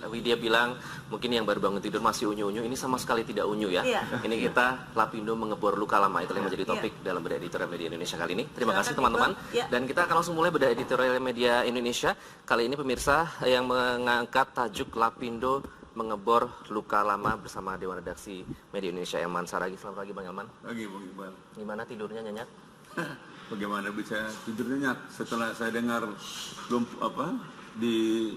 Widya bilang mungkin yang baru bangun tidur masih unyu-unyu, ini sama sekali tidak unyu ya. Iya. Ini kita Lapindo mengebor luka lama, itu yang menjadi topik dalam Bedah Editorial Media Indonesia kali ini. Terima kasih teman-teman. Dan kita akan langsung mulai Bedah Editorial Media Indonesia. Kali ini pemirsa yang mengangkat tajuk Lapindo mengebor luka lama bersama Dewan Redaksi Media Indonesia Elman Saragih. Selamat pagi Bang Elman. Pagi Bang Iqbal. Gimana tidurnya nyenyak? Bagaimana bisa tidur nyenyak setelah saya dengar di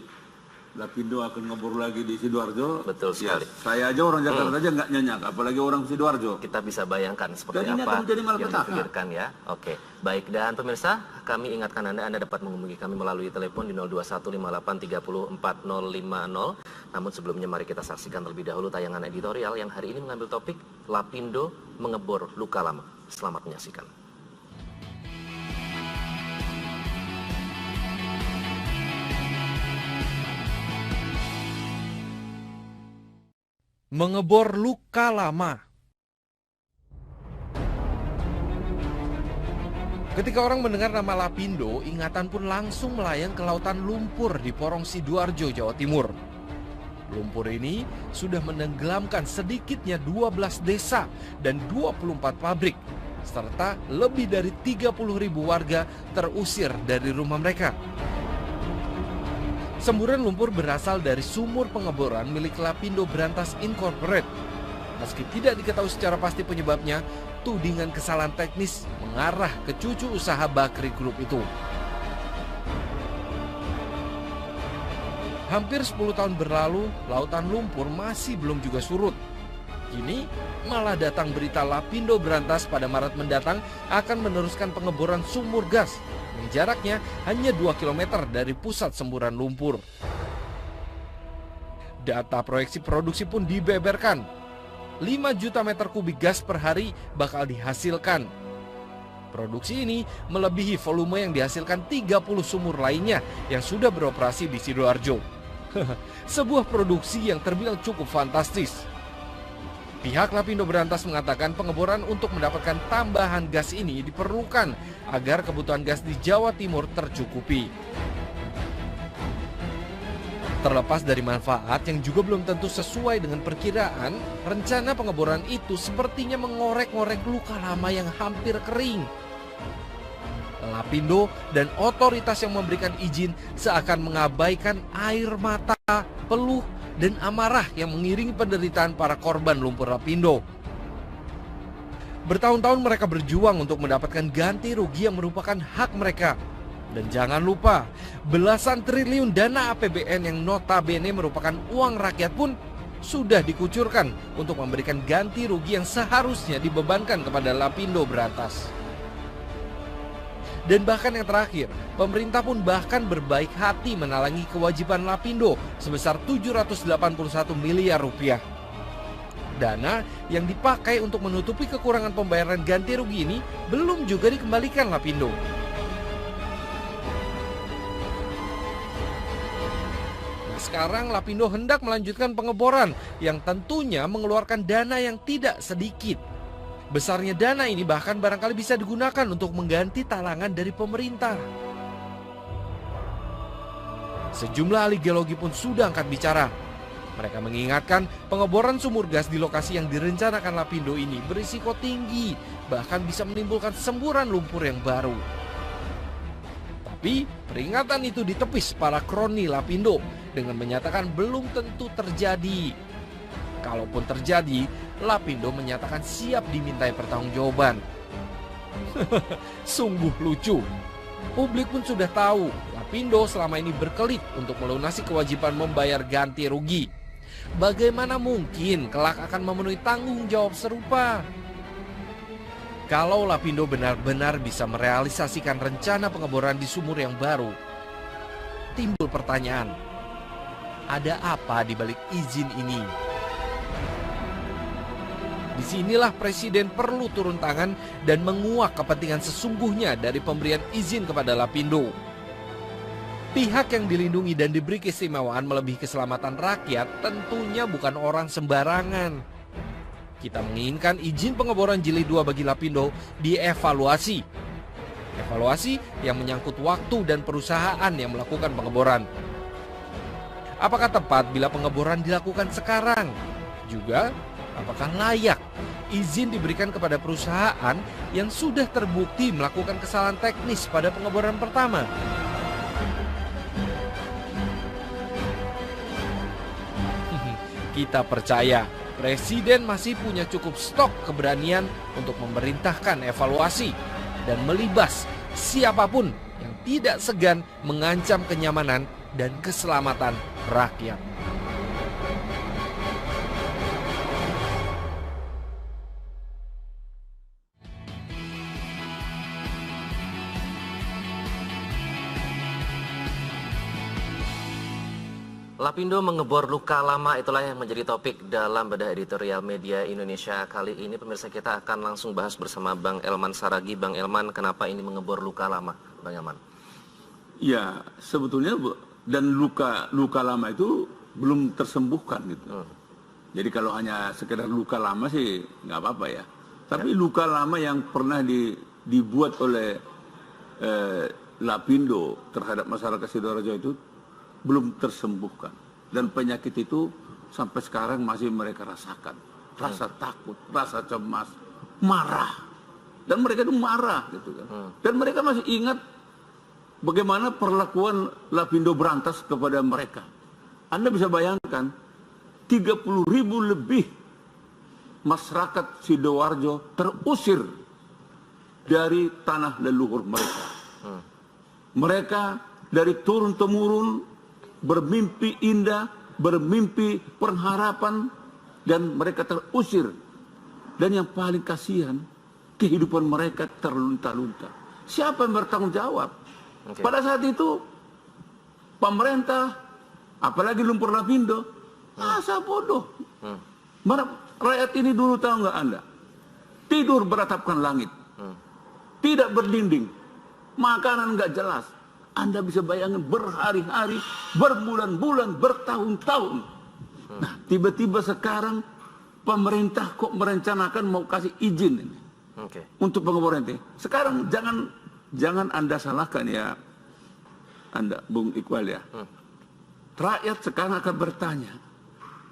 Lapindo akan ngebor lagi di Sidoarjo. Betul sekali. Ya, saya aja orang Jakarta aja nggak nyenyak, apalagi orang Sidoarjo. Kita bisa bayangkan seperti Dan ini apa akan menjadi yang malapetaka. dipikirkan ya. Oke, baik. Dan pemirsa, kami ingatkan Anda dapat menghubungi kami melalui telepon di 02158304050. Namun sebelumnya mari kita saksikan terlebih dahulu tayangan editorial yang hari ini mengambil topik Lapindo mengebor luka lama. Selamat menyaksikan. Mengebor luka lama. Ketika orang mendengar nama Lapindo, ingatan pun langsung melayang ke lautan lumpur di Porong Sidoarjo, Jawa Timur. Lumpur ini sudah menenggelamkan sedikitnya 12 desa dan 24 pabrik, serta lebih dari 30.000 warga terusir dari rumah mereka. Semburan lumpur berasal dari sumur pengeboran milik Lapindo Brantas Incorporate. Meski tidak diketahui secara pasti penyebabnya, tudingan kesalahan teknis mengarah ke cucu usaha Bakri Group itu. Hampir 10 tahun berlalu, lautan lumpur masih belum juga surut. Kini malah datang berita Lapindo Brantas pada Maret mendatang akan meneruskan pengeboran sumur gas yang jaraknya hanya 2 km dari pusat semburan lumpur. Data proyeksi produksi pun dibeberkan. 5 juta meter kubik gas per hari bakal dihasilkan. Produksi ini melebihi volume yang dihasilkan 30 sumur lainnya yang sudah beroperasi di Sidoarjo. Sebuah produksi yang terbilang cukup fantastis. Pihak Lapindo Brantas mengatakan pengeboran untuk mendapatkan tambahan gas ini diperlukan agar kebutuhan gas di Jawa Timur tercukupi. Terlepas dari manfaat yang juga belum tentu sesuai dengan perkiraan, rencana pengeboran itu sepertinya mengorek-ngorek luka lama yang hampir kering. Lapindo dan otoritas yang memberikan izin seakan mengabaikan air mata, peluh, dan amarah yang mengiringi penderitaan para korban lumpur Lapindo. Bertahun-tahun mereka berjuang untuk mendapatkan ganti rugi yang merupakan hak mereka. Dan jangan lupa, belasan triliun dana APBN yang notabene merupakan uang rakyat pun sudah dikucurkan untuk memberikan ganti rugi yang seharusnya dibebankan kepada Lapindo Brantas. Dan bahkan yang terakhir, pemerintah pun bahkan berbaik hati menalangi kewajiban Lapindo sebesar 781 miliar rupiah. Dana yang dipakai untuk menutupi kekurangan pembayaran ganti rugi ini belum juga dikembalikan Lapindo. Nah, sekarang Lapindo hendak melanjutkan pengeboran yang tentunya mengeluarkan dana yang tidak sedikit. Besarnya dana ini bahkan barangkali bisa digunakan untuk mengganti talangan dari pemerintah. Sejumlah ahli geologi pun sudah angkat bicara. Mereka mengingatkan pengeboran sumur gas di lokasi yang direncanakan Lapindo ini berisiko tinggi, bahkan bisa menimbulkan semburan lumpur yang baru. Tapi peringatan itu ditepis para kroni Lapindo dengan menyatakan belum tentu terjadi. Kalaupun terjadi, Lapindo menyatakan siap dimintai pertanggungjawaban. Sungguh lucu. Publik pun sudah tahu Lapindo selama ini berkelit untuk melunasi kewajiban membayar ganti rugi. Bagaimana mungkin kelak akan memenuhi tanggung jawab serupa? Kalau Lapindo benar-benar bisa merealisasikan rencana pengeboran di sumur yang baru, timbul pertanyaan, ada apa di balik izin ini? Disinilah Presiden perlu turun tangan dan menguak kepentingan sesungguhnya dari pemberian izin kepada Lapindo. Pihak yang dilindungi dan diberi keistimewaan melebihi keselamatan rakyat tentunya bukan orang sembarangan. Kita menginginkan izin pengeboran jilid 2 bagi Lapindo dievaluasi. Evaluasi yang menyangkut waktu dan perusahaan yang melakukan pengeboran. Apakah tepat bila pengeboran dilakukan sekarang? Juga, apakah layak izin diberikan kepada perusahaan yang sudah terbukti melakukan kesalahan teknis pada pengeboran pertama? Kita percaya Presiden masih punya cukup stok keberanian untuk memerintahkan evaluasi dan melibas siapapun yang tidak segan mengancam kenyamanan dan keselamatan rakyat. Lapindo mengebor luka lama, itulah yang menjadi topik dalam bedah editorial media Indonesia kali ini. Pemirsa, kita akan langsung bahas bersama Bang Elman Saragih. Bang Elman, kenapa ini mengebor luka lama, Bang Elman? Ya, sebetulnya dan luka lama itu belum tersembuhkan gitu. Jadi kalau hanya sekedar luka lama sih nggak apa-apa ya. Tapi luka lama yang pernah dibuat oleh Lapindo terhadap masyarakat Sidoarjo itu belum tersembuhkan, dan penyakit itu sampai sekarang masih mereka rasakan. Rasa takut, rasa cemas, marah, dan mereka itu marah gitu kan. Dan mereka masih ingat bagaimana perlakuan Lapindo Berantas kepada mereka. Anda bisa bayangkan 30.000 lebih masyarakat Sidoarjo terusir dari tanah leluhur mereka. Mereka dari turun-temurun bermimpi indah, bermimpi pengharapan, dan mereka terusir. Dan yang paling kasihan, kehidupan mereka terlunta-lunta. Siapa yang bertanggung jawab? Pada saat itu, pemerintah, apalagi lumpur Lapindo, masa bodoh. Rakyat ini dulu tahu nggak Anda? Tidur beratapkan langit, tidak berdinding, makanan nggak jelas. Anda bisa bayangin berhari-hari, berbulan-bulan, bertahun-tahun. Nah, tiba-tiba sekarang pemerintah kok merencanakan mau kasih izin ini untuk pengeboran ini. Sekarang jangan Anda salahkan ya, Anda, Bung Iqbal ya. Rakyat sekarang akan bertanya,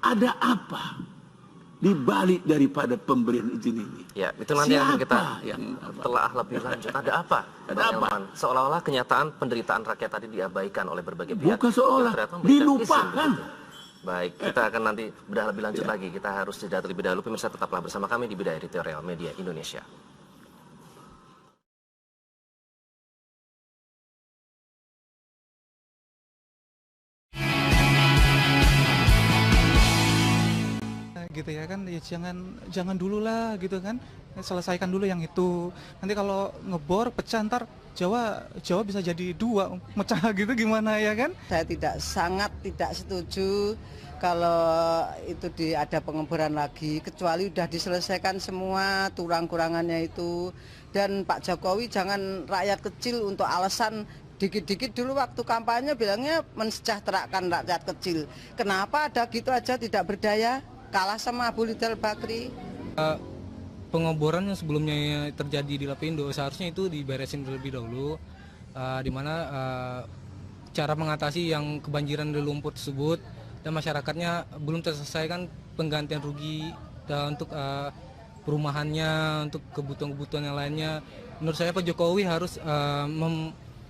ada apa di balik daripada pemberian izin ini? Ya, itu nanti yang kita telah lebih lanjut. Ada apa? Ada apa? Seolah-olah kenyataan penderitaan rakyat tadi diabaikan oleh berbagai pihak. Bukan seolah, dilupakan. Baik, kita akan nanti bedah lebih lanjut lagi. Kita harus jeda terlebih dahulu. Pemirsa, tetaplah bersama kami di Bedah Editorial Media Indonesia. Gitu ya kan, ya jangan dulu lah gitu kan, selesaikan dulu yang itu, nanti kalau ngebor pecah ntar Jawa bisa jadi dua mecah gitu, gimana ya kan. Saya sangat tidak setuju kalau itu ada pengeboran lagi, kecuali udah diselesaikan semua kurang-kurangannya itu. Dan Pak Jokowi jangan rakyat kecil untuk alasan dikit-dikit dulu waktu kampanye bilangnya mensejahterakan rakyat kecil. Kenapa ada gitu aja tidak berdaya? Kalah sama Abu Ridal Bakri. Pengeboran yang sebelumnya terjadi di Lapindo seharusnya itu diberesin terlebih dahulu, di mana cara mengatasi yang kebanjiran di lumpur tersebut, dan masyarakatnya belum terselesaikan penggantian rugi untuk perumahannya, untuk kebutuhan-kebutuhan yang lainnya. Menurut saya Pak Jokowi harus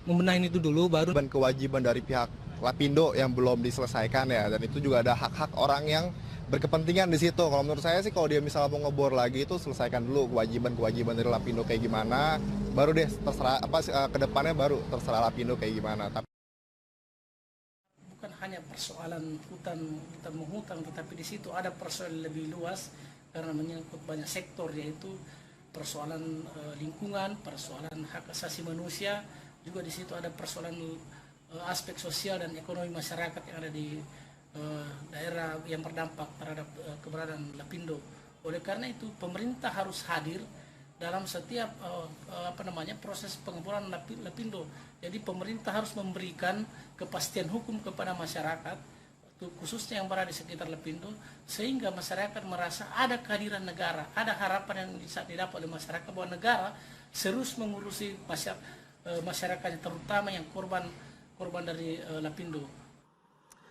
membenahi itu dulu, baru. Kewajiban dari pihak Lapindo yang belum diselesaikan ya, dan itu juga ada hak-hak orang yang berkepentingan di situ. Kalau menurut saya sih, kalau dia misalnya mau ngebor lagi itu selesaikan dulu kewajiban dari Lapindo kayak gimana, baru deh terserah ke depannya, baru terserah Lapindo kayak gimana. Bukan hanya persoalan hutan, tetapi di situ ada persoalan lebih luas karena menyangkut banyak sektor, yaitu persoalan lingkungan, persoalan hak asasi manusia, juga di situ ada persoalan aspek sosial dan ekonomi masyarakat yang ada di daerah yang terdampak terhadap keberadaan Lapindo. Oleh karena itu pemerintah harus hadir dalam setiap proses pengeboran Lapindo. Jadi pemerintah harus memberikan kepastian hukum kepada masyarakat, khususnya yang berada di sekitar Lapindo, sehingga masyarakat merasa ada kehadiran negara, ada harapan yang bisa didapat oleh masyarakat bahwa negara serius mengurusi masyarakatnya, terutama yang korban dari Lapindo.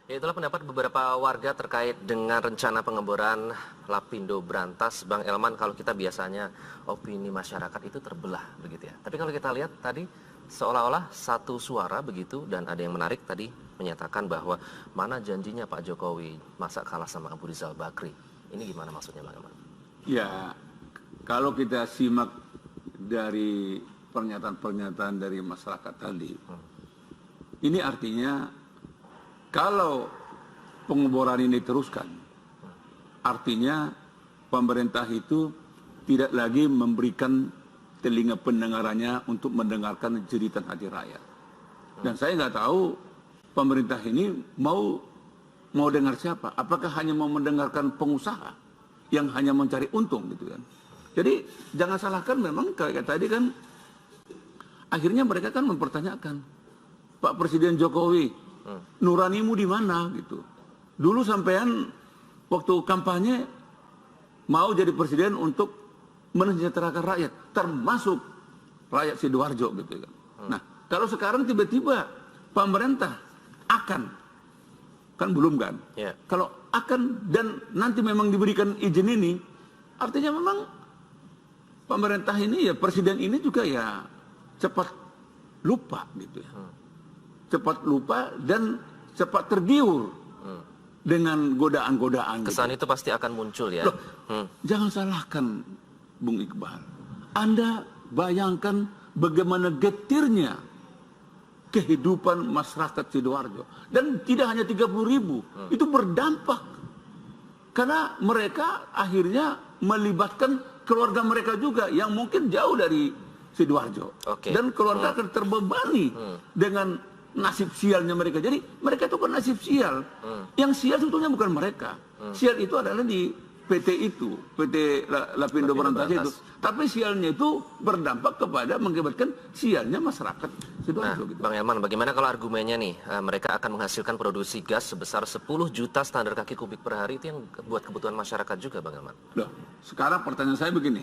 Ya, itulah pendapat beberapa warga terkait dengan rencana pengeboran Lapindo Brantas. Bang Elman, kalau kita biasanya opini masyarakat itu terbelah begitu ya. Tapi kalau kita lihat tadi seolah-olah satu suara begitu, dan ada yang menarik tadi menyatakan bahwa mana janjinya Pak Jokowi, masa kalah sama Abu Rizal Bakri. Ini gimana maksudnya Bang Elman? Ya, kalau kita simak dari pernyataan-pernyataan dari masyarakat tadi, ini artinya kalau pengeboran ini teruskan, artinya pemerintah itu tidak lagi memberikan telinga pendengarannya untuk mendengarkan jeritan hati rakyat. Dan saya nggak tahu pemerintah ini mau dengar siapa. Apakah hanya mau mendengarkan pengusaha yang hanya mencari untung gitu kan? Jadi jangan salahkan, memang kayak tadi kan akhirnya mereka kan mempertanyakan, Pak Presiden Jokowi, nuranimu di mana gitu. Dulu sampean waktu kampanye mau jadi presiden untuk mensejahterakan rakyat, termasuk rakyat Sidoarjo gitu kan. Nah, kalau sekarang tiba-tiba pemerintah akan, kan belum kan? Yeah. Kalau akan dan nanti memang diberikan izin ini, artinya memang pemerintah ini ya, presiden ini juga ya cepat lupa gitu ya. Cepat lupa dan cepat tergiur dengan godaan-godaan. Kesan gitu. itu pasti akan muncul ya. Loh, jangan salahkan Bung Iqbal. Anda bayangkan bagaimana getirnya kehidupan masyarakat Sidoarjo. Dan tidak hanya 30.000, itu berdampak. Karena mereka akhirnya melibatkan keluarga mereka juga yang mungkin jauh dari Sidoarjo. Okay. Dan keluarga akan terbebani dengan nasib sialnya mereka. Jadi mereka itu kan nasib sial. Yang sial sebetulnya bukan mereka. Sial itu adalah di PT itu, PT Lapindo Brantas itu. Tapi sialnya itu berdampak kepada mengakibatkan sialnya masyarakat Sidoarjo. Nah, gitu. Bang Elman, bagaimana kalau argumennya nih, mereka akan menghasilkan produksi gas sebesar 10 juta standar kaki kubik per hari, itu yang buat kebutuhan masyarakat juga, Bang Elman? Loh, sekarang pertanyaan saya begini.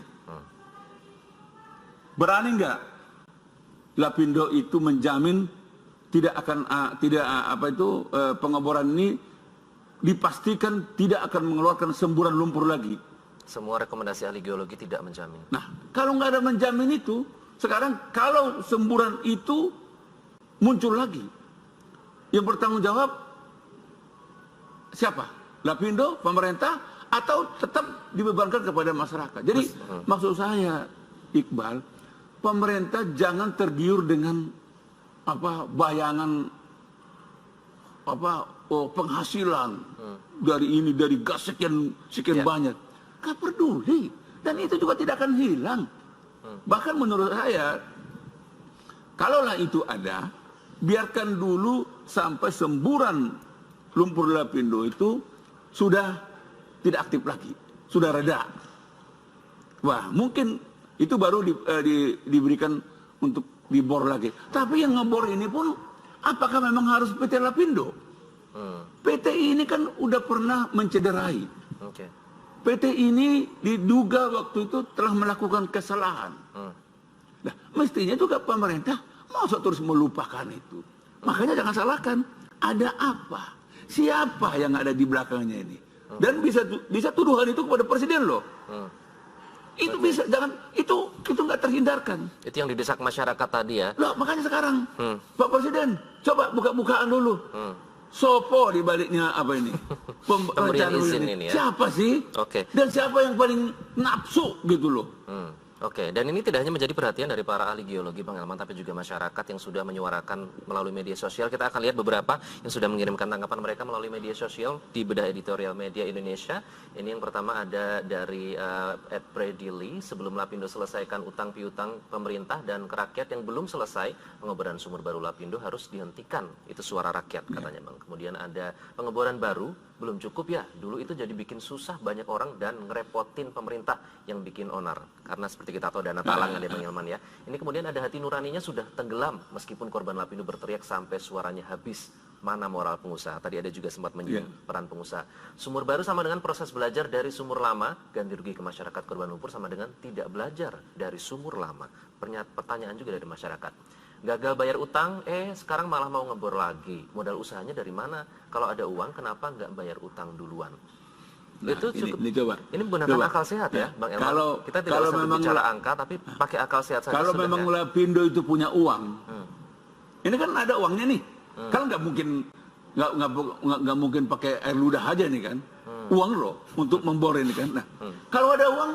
Berani nggak Lapindo itu menjamin tidak akan pengeboran ini dipastikan tidak akan mengeluarkan semburan lumpur lagi? Semua rekomendasi ahli geologi tidak menjamin. Nah, kalau nggak ada menjamin itu, sekarang kalau semburan itu muncul lagi, yang bertanggung jawab siapa? Lapindo, pemerintah, atau tetap dibebankan kepada masyarakat? Jadi maksud saya, Iqbal, pemerintah jangan tergiur dengan bayangan penghasilan dari ini, dari gas sekian banyak. Gak peduli, dan itu juga tidak akan hilang. Bahkan menurut saya, kalaulah itu ada, biarkan dulu sampai semburan lumpur Lapindo itu sudah tidak aktif lagi, sudah reda. Wah, mungkin itu baru diberikan untuk dibor lagi. Tapi yang ngebor ini pun, apakah memang harus PT Lapindo? PT ini kan udah pernah mencederai. PT ini diduga waktu itu telah melakukan kesalahan. Nah, mestinya juga pemerintah masa terus melupakan itu. Makanya jangan salahkan, ada apa? Siapa yang ada di belakangnya ini? Dan bisa tuduhan itu kepada presiden loh. Itu bisa, jangan, itu nggak terhindarkan. Itu yang didesak masyarakat tadi ya. Loh, makanya sekarang Pak Presiden coba buka-bukaan dulu. Sopo di baliknya apa ini? Pemberian izin ini ya. Siapa sih? Oke. Dan siapa yang paling nafsu gitu loh. Oke, dan ini tidak hanya menjadi perhatian dari para ahli geologi Bang Elman, tapi juga masyarakat yang sudah menyuarakan melalui media sosial. Kita akan lihat beberapa yang sudah mengirimkan tanggapan mereka melalui media sosial di bedah editorial media Indonesia. Ini yang pertama ada dari Ed Predili, sebelum Lapindo selesaikan utang piutang pemerintah dan rakyat yang belum selesai, pengeboran sumur baru Lapindo harus dihentikan. Itu suara rakyat katanya Bang. Kemudian ada pengeboran baru, belum cukup ya, dulu itu jadi bikin susah banyak orang dan ngerepotin pemerintah yang bikin onar. Karena seperti kita tahu dana talangan ya Bang Elman ya. Ini kemudian ada hati nuraninya sudah tenggelam meskipun korban Lapindo berteriak sampai suaranya habis. Mana moral pengusaha? Tadi ada juga sempat menyinggung peran pengusaha. Sumur baru sama dengan proses belajar dari sumur lama, ganti rugi ke masyarakat korban lumpur sama dengan tidak belajar dari sumur lama. Pertanyaan juga dari masyarakat. Gagal bayar utang, sekarang malah mau ngebor lagi. Modal usahanya dari mana? Kalau ada uang, kenapa nggak bayar utang duluan? Nah, itu cukup. ini coba. Ini menggunakan akal sehat ya, Bang Elman. Kita tidak usah berbicara angka, tapi pakai akal sehat saja. Kalau memang Lapindo itu punya uang, ini kan ada uangnya nih. Kan nggak mungkin pakai air ludah aja nih kan. Uang loh untuk membor ini kan. Nah, kalau ada uang,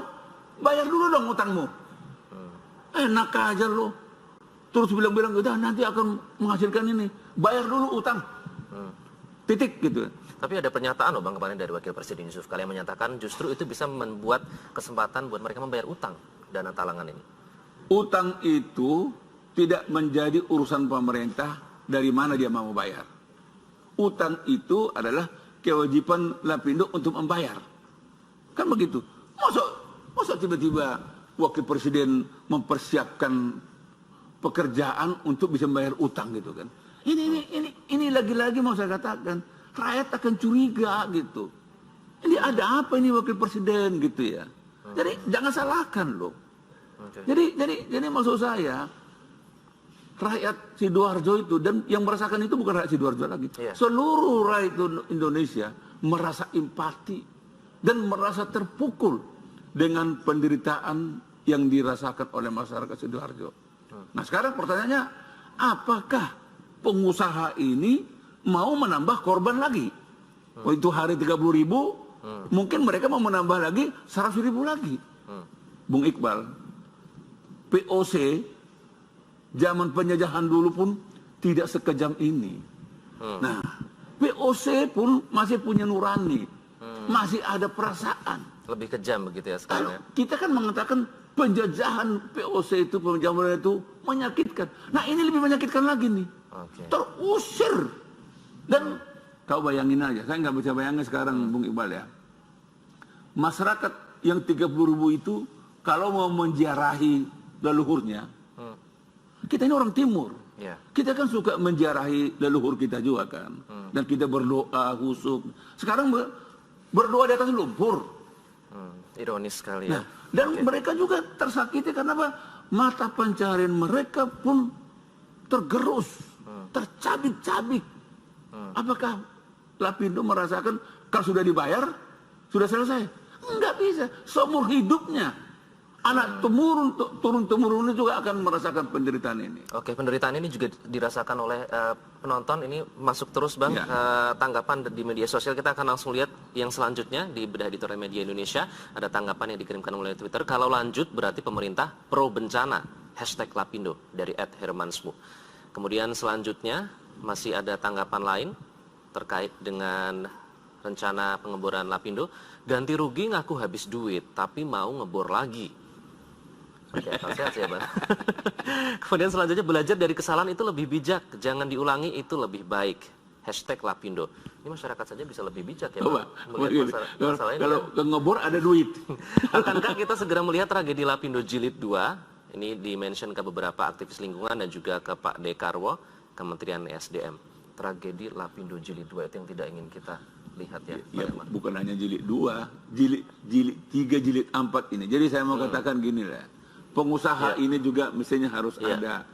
bayar dulu dong utangmu. Enak aja loh. Terus bilang-bilang, udah nanti akan menghasilkan ini. Bayar dulu utang. Titik gitu. Tapi ada pernyataan loh Bang kemarin dari Wakil Presiden Yusuf Kala yang menyatakan justru itu bisa membuat kesempatan buat mereka membayar utang dana talangan ini. Utang itu tidak menjadi urusan pemerintah dari mana dia mau bayar. Utang itu adalah kewajiban Lapindo untuk membayar. Kan begitu. Masa tiba-tiba Wakil Presiden mempersiapkan pekerjaan untuk bisa membayar utang gitu kan. Ini lagi-lagi mau saya katakan, rakyat akan curiga gitu. Ini ada apa ini Wakil Presiden gitu ya. Jadi jangan salahkan loh. Jadi maksud saya, rakyat Sidoarjo itu, dan yang merasakan itu bukan rakyat Sidoarjo lagi. Seluruh rakyat Indonesia merasa empati dan merasa terpukul dengan penderitaan yang dirasakan oleh masyarakat Sidoarjo. Nah sekarang pertanyaannya, apakah pengusaha ini mau menambah korban lagi? Itu hari 30.000, mungkin mereka mau menambah lagi 100.000 lagi. Bung Iqbal, POC zaman penjajahan dulu pun tidak sekejam ini. Nah, POC pun masih punya nurani, masih ada perasaan. Lebih kejam begitu ya sekarang ya. Kita kan mengatakan penjajahan POC itu, penjajahan itu menyakitkan. Nah ini lebih menyakitkan lagi nih. Terusir. Dan kau bayangin aja, saya nggak bisa bayangin sekarang Bung Iqbal ya. Masyarakat yang 30.000 itu kalau mau menziarahi leluhurnya, kita ini orang timur. Kita kan suka menziarahi leluhur kita juga kan. Dan kita berdoa khusyuk. Sekarang berdoa di atas lumpur. Ironis sekali ya. Nah, dan mereka juga tersakiti karena apa? Mata pencarian mereka pun tergerus, tercabik-cabik. Apakah Lapindo merasakan kalau sudah dibayar, sudah selesai? Enggak bisa. Seumur hidupnya anak turun-temurun juga akan merasakan penderitaan ini. Oke, penderitaan ini juga dirasakan oleh penonton. Ini masuk terus Bang, tanggapan di media sosial. Kita akan langsung lihat yang selanjutnya di bedah editorial media Indonesia. Ada tanggapan yang dikirimkan oleh Twitter. Kalau lanjut berarti pemerintah pro bencana. #Lapindo dari @hermansmu. Kemudian selanjutnya masih ada tanggapan lain terkait dengan rencana pengeboran Lapindo. Ganti rugi ngaku habis duit, tapi mau ngebor lagi. Oke, sehat ya Bang. Kemudian selanjutnya, belajar dari kesalahan itu lebih bijak, jangan diulangi, itu lebih baik. #Lapindo. Ini masyarakat saja bisa lebih bijak ya Bang. Kalau ngebor ada duit. Akankah kita segera melihat tragedi Lapindo Jilid 2? Ini di-mention ke beberapa aktivis lingkungan dan juga ke Pak Dekarwo, Kementerian SDM. Tragedi Lapindo Jilid 2 itu yang tidak ingin kita lihat ya. Bukan hanya jilid 2, jilid 3, jilid 4 ini. Jadi saya mau katakan gini lah. Pengusaha ini juga mestinya harus ada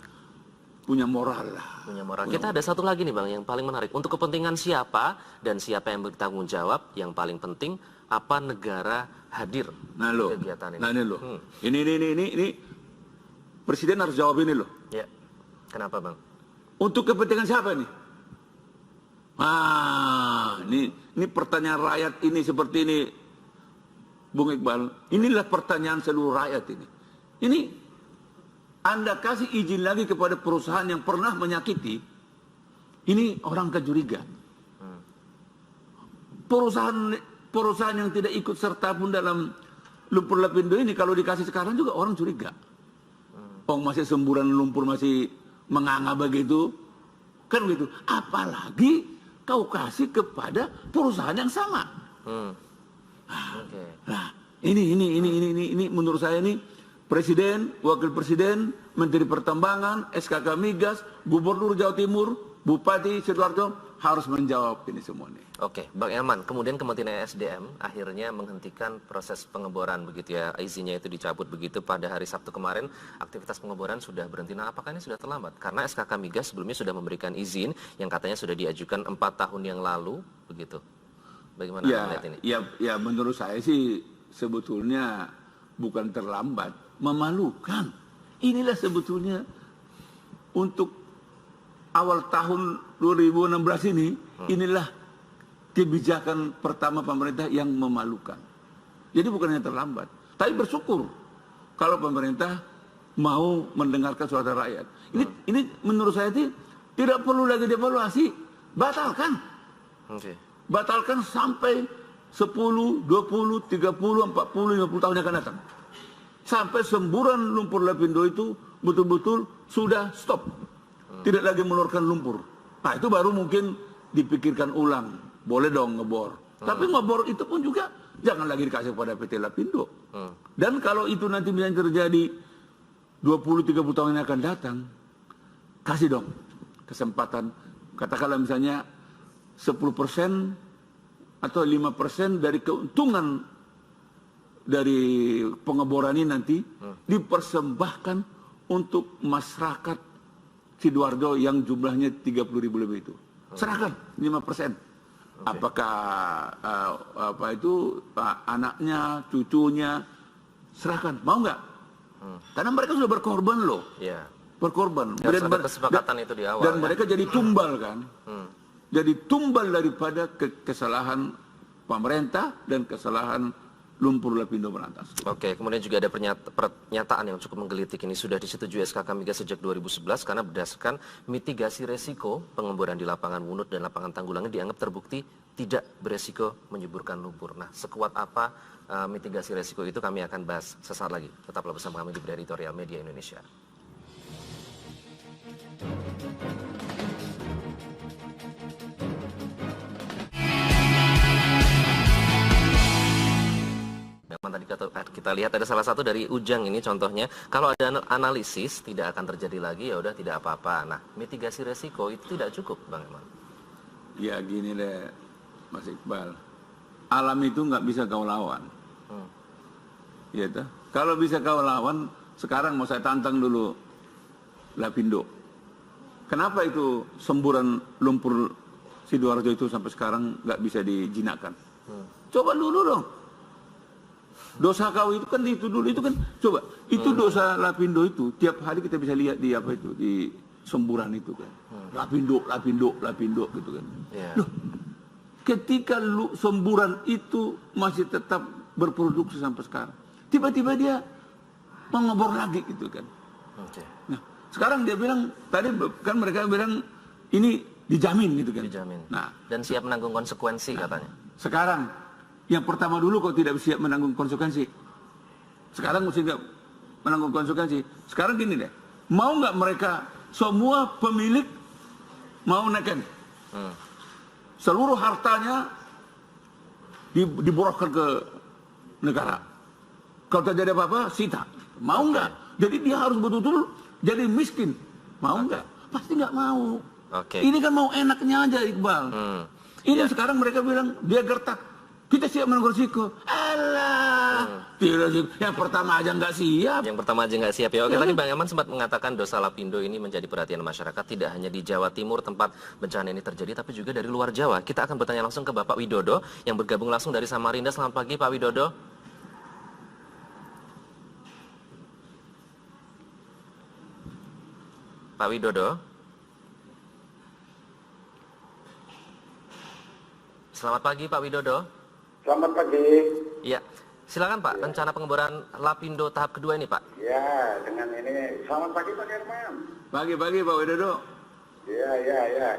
punya moral lah. Punya moral. Kita ada satu lagi nih Bang yang paling menarik. Untuk kepentingan siapa dan siapa yang bertanggung jawab, yang paling penting apa negara hadir di kegiatan ini. Nah ini loh. Ini Presiden harus jawab ini loh. Ya. Kenapa Bang? Untuk kepentingan siapa nih? Ini pertanyaan rakyat ini seperti ini, Bung Iqbal. Inilah pertanyaan seluruh rakyat ini. Ini Anda kasih izin lagi kepada perusahaan yang pernah menyakiti, ini orang kecuriga. Perusahaan yang tidak ikut serta pun dalam lumpur Lapindo ini kalau dikasih sekarang juga orang curiga. Masih semburan lumpur masih menganga begitu, kan begitu. Apalagi kau kasih kepada perusahaan yang sama. Nah, ini menurut saya ini Presiden, Wakil Presiden, Menteri Pertambangan, SKK Migas, Gubernur Jawa Timur, Bupati Sidoarjo harus menjawab ini semua nih. Oke, Bang Elman, kemudian Kementerian SDM akhirnya menghentikan proses pengeboran begitu ya, izinnya itu dicabut begitu pada hari Sabtu kemarin, aktivitas pengeboran sudah berhenti. Nah, apakah ini sudah terlambat? Karena SKK Migas sebelumnya sudah memberikan izin yang katanya sudah diajukan 4 tahun yang lalu begitu. Bagaimana melihat ini? Ya, menurut saya sih sebetulnya bukan terlambat, memalukan. Inilah sebetulnya untuk awal tahun 2016 ini, inilah kebijakan pertama pemerintah yang memalukan. Jadi bukannya terlambat, tapi bersyukur kalau pemerintah mau mendengarkan suara rakyat. Ini menurut saya tidak perlu lagi dievaluasi, batalkan. Batalkan sampai 10, 20, 30, 40, 50 tahun yang akan datang. Sampai semburan lumpur Lapindo itu betul-betul sudah stop. Tidak lagi mengeluarkan lumpur. Nah, itu baru mungkin dipikirkan ulang. Boleh dong ngebor. Tapi ngebor itu pun juga jangan lagi dikasih kepada PT Lapindo. Dan kalau itu nanti bisa terjadi 20-30 tahun yang akan datang, kasih dong kesempatan. Katakanlah misalnya 10% atau 5% dari keuntungan dari pengeboran ini nanti dipersembahkan untuk masyarakat Sidoarjo yang jumlahnya 30.000 lebih itu. Serahkan 5%. Apakah anaknya, cucunya, serahkan. Mau nggak? Karena mereka sudah berkorban loh. Berkorban. Dan kesepakatan itu di awal. Dan mereka jadi tumbal kan. Jadi tumbal daripada kesalahan pemerintah dan kesalahan lumpur Lapindo Berantas. Oke, kemudian juga ada pernyataan yang cukup menggelitik ini sudah disetujui SKK Migas sejak 2011 karena berdasarkan mitigasi resiko pengeboran di lapangan Wunut dan lapangan Tanggulangi dianggap terbukti tidak beresiko menyuburkan lumpur. Nah, sekuat apa mitigasi resiko itu kami akan bahas sesaat lagi. Tetaplah bersama kami di Editorial Media Indonesia. Memang tadi kita lihat ada salah satu dari Ujang ini contohnya, kalau ada analisis tidak akan terjadi lagi, ya udah tidak apa-apa. Nah, mitigasi resiko itu tidak cukup, Bang Elman. Ya gini deh, Mas Iqbal. Alam itu nggak bisa kau lawan. Ya toh? Kalau bisa kau lawan, sekarang mau saya tantang dulu Lapindo. Kenapa itu semburan lumpur Sidoarjo itu sampai sekarang nggak bisa dijinakkan? Coba dulu dong. Dosa kau itu kan itu dulu itu kan coba itu dosa Lapindo itu tiap hari kita bisa lihat di apa itu di semburan itu kan Lapindo gitu kan. Loh, ketika semburan itu masih tetap berproduksi sampai sekarang, tiba-tiba dia mengebor lagi gitu kan. Nah, sekarang dia bilang tadi kan mereka bilang ini dijamin gitu kan. Dijamin. Nah, dan siap menanggung konsekuensi katanya. Sekarang yang pertama dulu kok tidak siap menanggung konsekuensi. Sekarang mesti nggak menanggung konsekuensi. Sekarang gini deh, mau nggak mereka semua pemilik mau naikkan seluruh hartanya diborokkan ke negara. Kalau terjadi apa-apa, sita. Mau nggak? Jadi dia harus betul-betul jadi miskin. Mau nggak? Pasti nggak mau. Ini kan mau enaknya aja, Iqbal. Ini sekarang mereka bilang dia gertak. Kita siap menanggung risiko. Alah, tidak. Yang pertama aja nggak siap. Yang pertama aja nggak siap ya. Oke, tadi Bang Elman sempat mengatakan dosa Lapindo ini menjadi perhatian masyarakat tidak hanya di Jawa Timur tempat bencana ini terjadi, tapi juga dari luar Jawa. Kita akan bertanya langsung ke Bapak Widodo yang bergabung langsung dari Samarinda. Selamat pagi, Pak Widodo. Pak Widodo. Selamat pagi, Pak Widodo. Selamat pagi. Iya, silakan Pak, rencana pengeboran Lapindo tahap kedua ini Pak. Ya, dengan ini. Selamat pagi Pak Herman. Pagi-pagi Pak Widodo. Ya.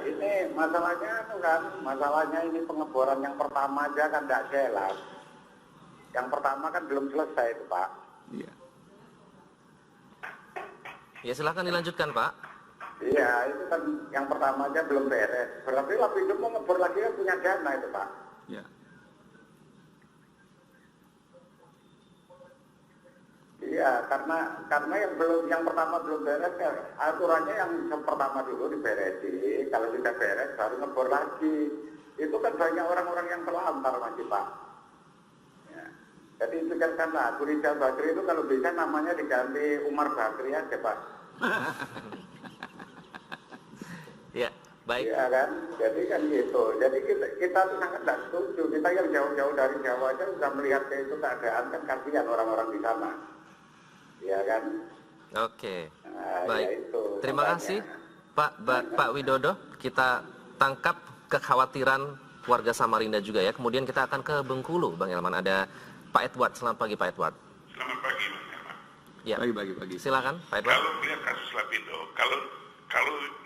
Ini masalahnya ini pengeboran yang pertama aja kan tidak jelas. Yang pertama kan belum selesai itu Pak. Iya. Ya silakan dilanjutkan Pak. Iya, itu kan yang pertama aja belum beres. Berarti Lapindo mau ngebor lagi kan punya dana itu Pak. Ya. Iya, karena yang pertama belum beres ya. Aturannya yang pertama dulu diberesi. Kalau sudah beres baru ngebor lagi. Itu kan banyak orang-orang yang terlantar masih Pak. Ya. Jadi itu kan karena Abu Rizal Bakri itu kalau bisa namanya diganti Umar Bakri aja Pak. Ya, baik. Iya kan, jadi kan gitu. Jadi kita tuh sangat tidak setuju. Kita yang jauh-jauh dari Jawa aja sudah melihat itu keadaan kan kasihan orang-orang di sana. Iya kan? Oke. Nah, baik. ya itu, Terima kasih Pak Widodo. Kita tangkap kekhawatiran warga Samarinda juga ya. Kemudian kita akan ke Bengkulu, Bang Elman. Ada Pak Edward. Selamat pagi Pak Edward. Selamat pagi Bang Elman. Ya. Pagi. Silakan Pak Edward. Kalau melihat kasus Lapindo, kalau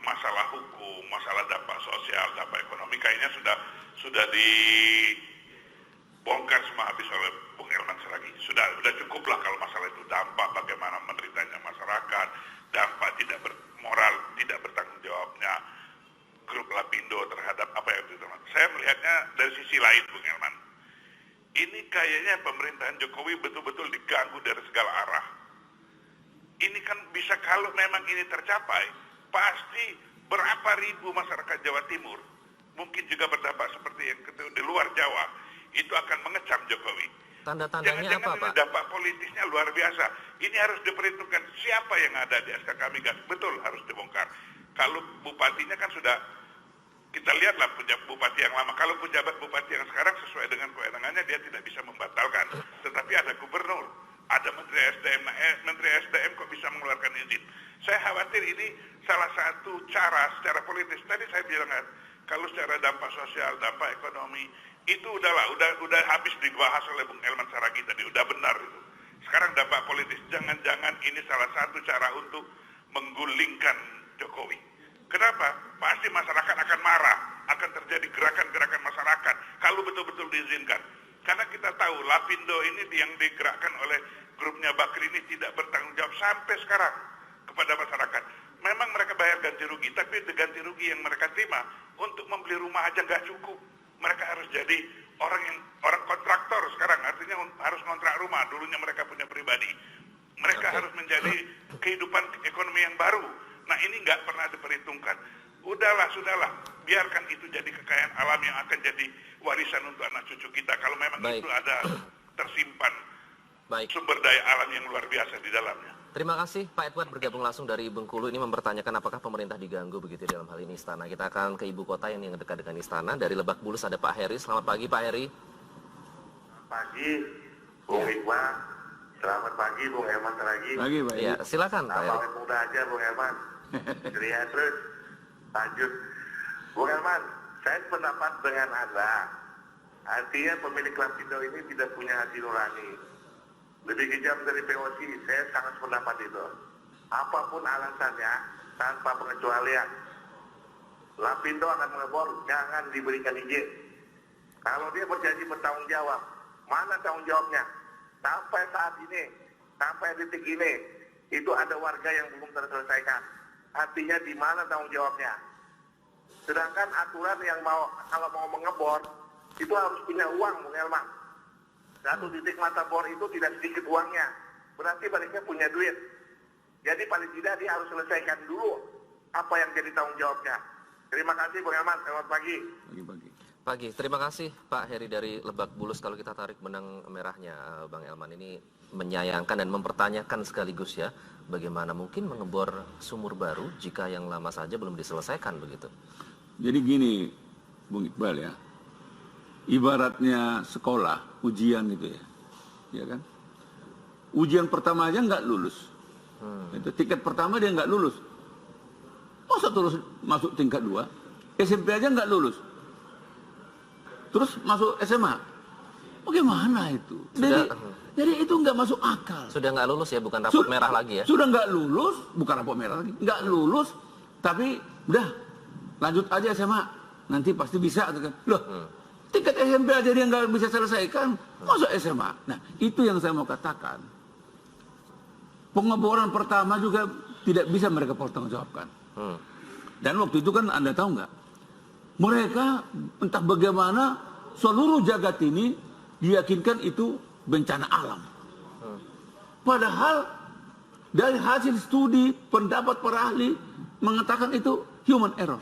masalah hukum, masalah dampak sosial, dampak ekonomi kayaknya sudah dibongkar semua habis oleh Bung Elman Saragih. Sudah cukup lah kalau masalah itu dampak bagaimana menderitanya masyarakat, dampak tidak bermoral, tidak bertanggung jawabnya grup Lapindo terhadap apa yang terjadi. Saya melihatnya dari sisi lain Bung Elman. Ini kayaknya pemerintahan Jokowi betul-betul diganggu dari segala arah. Ini kan bisa kalau memang ini tercapai, pasti berapa ribu masyarakat Jawa Timur, mungkin juga berdampak seperti yang di luar Jawa, itu akan mengecam Jokowi. Tanda-tandanya apa Pak? Dampak politisnya luar biasa. Ini harus diperhitungkan siapa yang ada di SKK Migas. Betul harus dibongkar. Kalau bupatinya kan sudah, kita lihatlah bupati yang lama. Kalau pejabat bupati yang sekarang sesuai dengan kewenangannya dia tidak bisa membatalkan. Tetapi ada gubernur, ada Menteri SDM. Nah, Menteri SDM kok bisa mengeluarkan izin? Saya khawatir ini salah satu cara secara politis. Tadi saya bilang kan, kalau secara dampak sosial, dampak ekonomi, itu udah habis dibahas oleh Bung Elman Saragih tadi, udah benar itu. Sekarang dampak politis, jangan-jangan ini salah satu cara untuk menggulingkan Jokowi. Kenapa? Pasti masyarakat akan marah, akan terjadi gerakan-gerakan masyarakat kalau betul-betul diizinkan. Karena kita tahu Lapindo ini yang digerakkan oleh grupnya Bakri ini tidak bertanggung jawab sampai sekarang kepada masyarakat. Memang mereka bayar ganti rugi, tapi ganti rugi yang mereka terima untuk membeli rumah aja nggak cukup. Mereka harus jadi orang kontraktor sekarang, artinya harus kontrak rumah. Dulunya mereka punya pribadi. Mereka harus menjadi kehidupan ekonomi yang baru. Nah ini nggak pernah diperhitungkan. Sudahlah, biarkan itu jadi kekayaan alam yang akan jadi warisan untuk anak cucu kita. Kalau memang itu ada tersimpan sumber daya alam yang luar biasa di dalamnya. Terima kasih Pak Edward bergabung langsung dari Bengkulu. Ini mempertanyakan apakah pemerintah diganggu begitu dalam hal ini Istana. Kita akan ke ibu kota yang dekat dengan Istana. Dari Lebak Bulus ada Pak Heri. Selamat pagi Pak Heri. Selamat pagi Bung Iqbal. Selamat pagi Bung Elman Saragih. Pagi Pak. Ya, silakan Pak Heri. Awalnya muda aja Bung Elman. Ceria terus. Lanjut. Bung Elman, saya pendapat dengan Anda. Artinya pemilik Lapindo ini tidak punya hati nurani. Lebih kejam dari POC, saya sangat pendapat itu. Apapun alasannya, tanpa pengecualian, Lapindo akan mengebor, jangan diberikan izin. Kalau dia berjanji bertanggung jawab, mana tanggung jawabnya? Sampai saat ini, sampai detik ini, itu ada warga yang belum terselesaikan. Artinya di mana tanggung jawabnya? Sedangkan aturan yang kalau mau mengebor, itu harus punya uang, Bung Elman. Satu titik mata bor itu tidak sedikit uangnya. Berarti baliknya punya duit. Jadi paling tidak dia harus selesaikan dulu apa yang jadi tanggung jawabnya. Terima kasih Bung Elman, selamat pagi. Pagi, terima kasih Pak Heri dari Lebak Bulus. Kalau kita tarik benang merahnya Bang Elman, ini menyayangkan dan mempertanyakan sekaligus ya, bagaimana mungkin mengebor sumur baru jika yang lama saja belum diselesaikan begitu. Jadi gini Bung Iqbal ya, ibaratnya sekolah, ujian gitu ya kan? Ujian pertama aja nggak lulus, itu tiket pertama dia nggak lulus, masa terus masuk tingkat 2, SMP aja nggak lulus, terus masuk SMA, bagaimana itu? Jadi itu nggak masuk akal. Sudah nggak lulus ya, bukan rapot merah lagi ya? Sudah nggak lulus, bukan rapot merah lagi, nggak lulus, tapi udah lanjut aja SMA, nanti pasti bisa. Loh, tiket SMP aja dia nggak bisa selesaikan, masa SMA? Nah, itu yang saya mau katakan. Pengeboran pertama juga tidak bisa mereka pertanggungjawabkan. Dan waktu itu kan Anda tahu nggak? Mereka entah bagaimana seluruh jagat ini diyakinkan itu bencana alam. Padahal dari hasil studi pendapat para ahli mengatakan itu human error.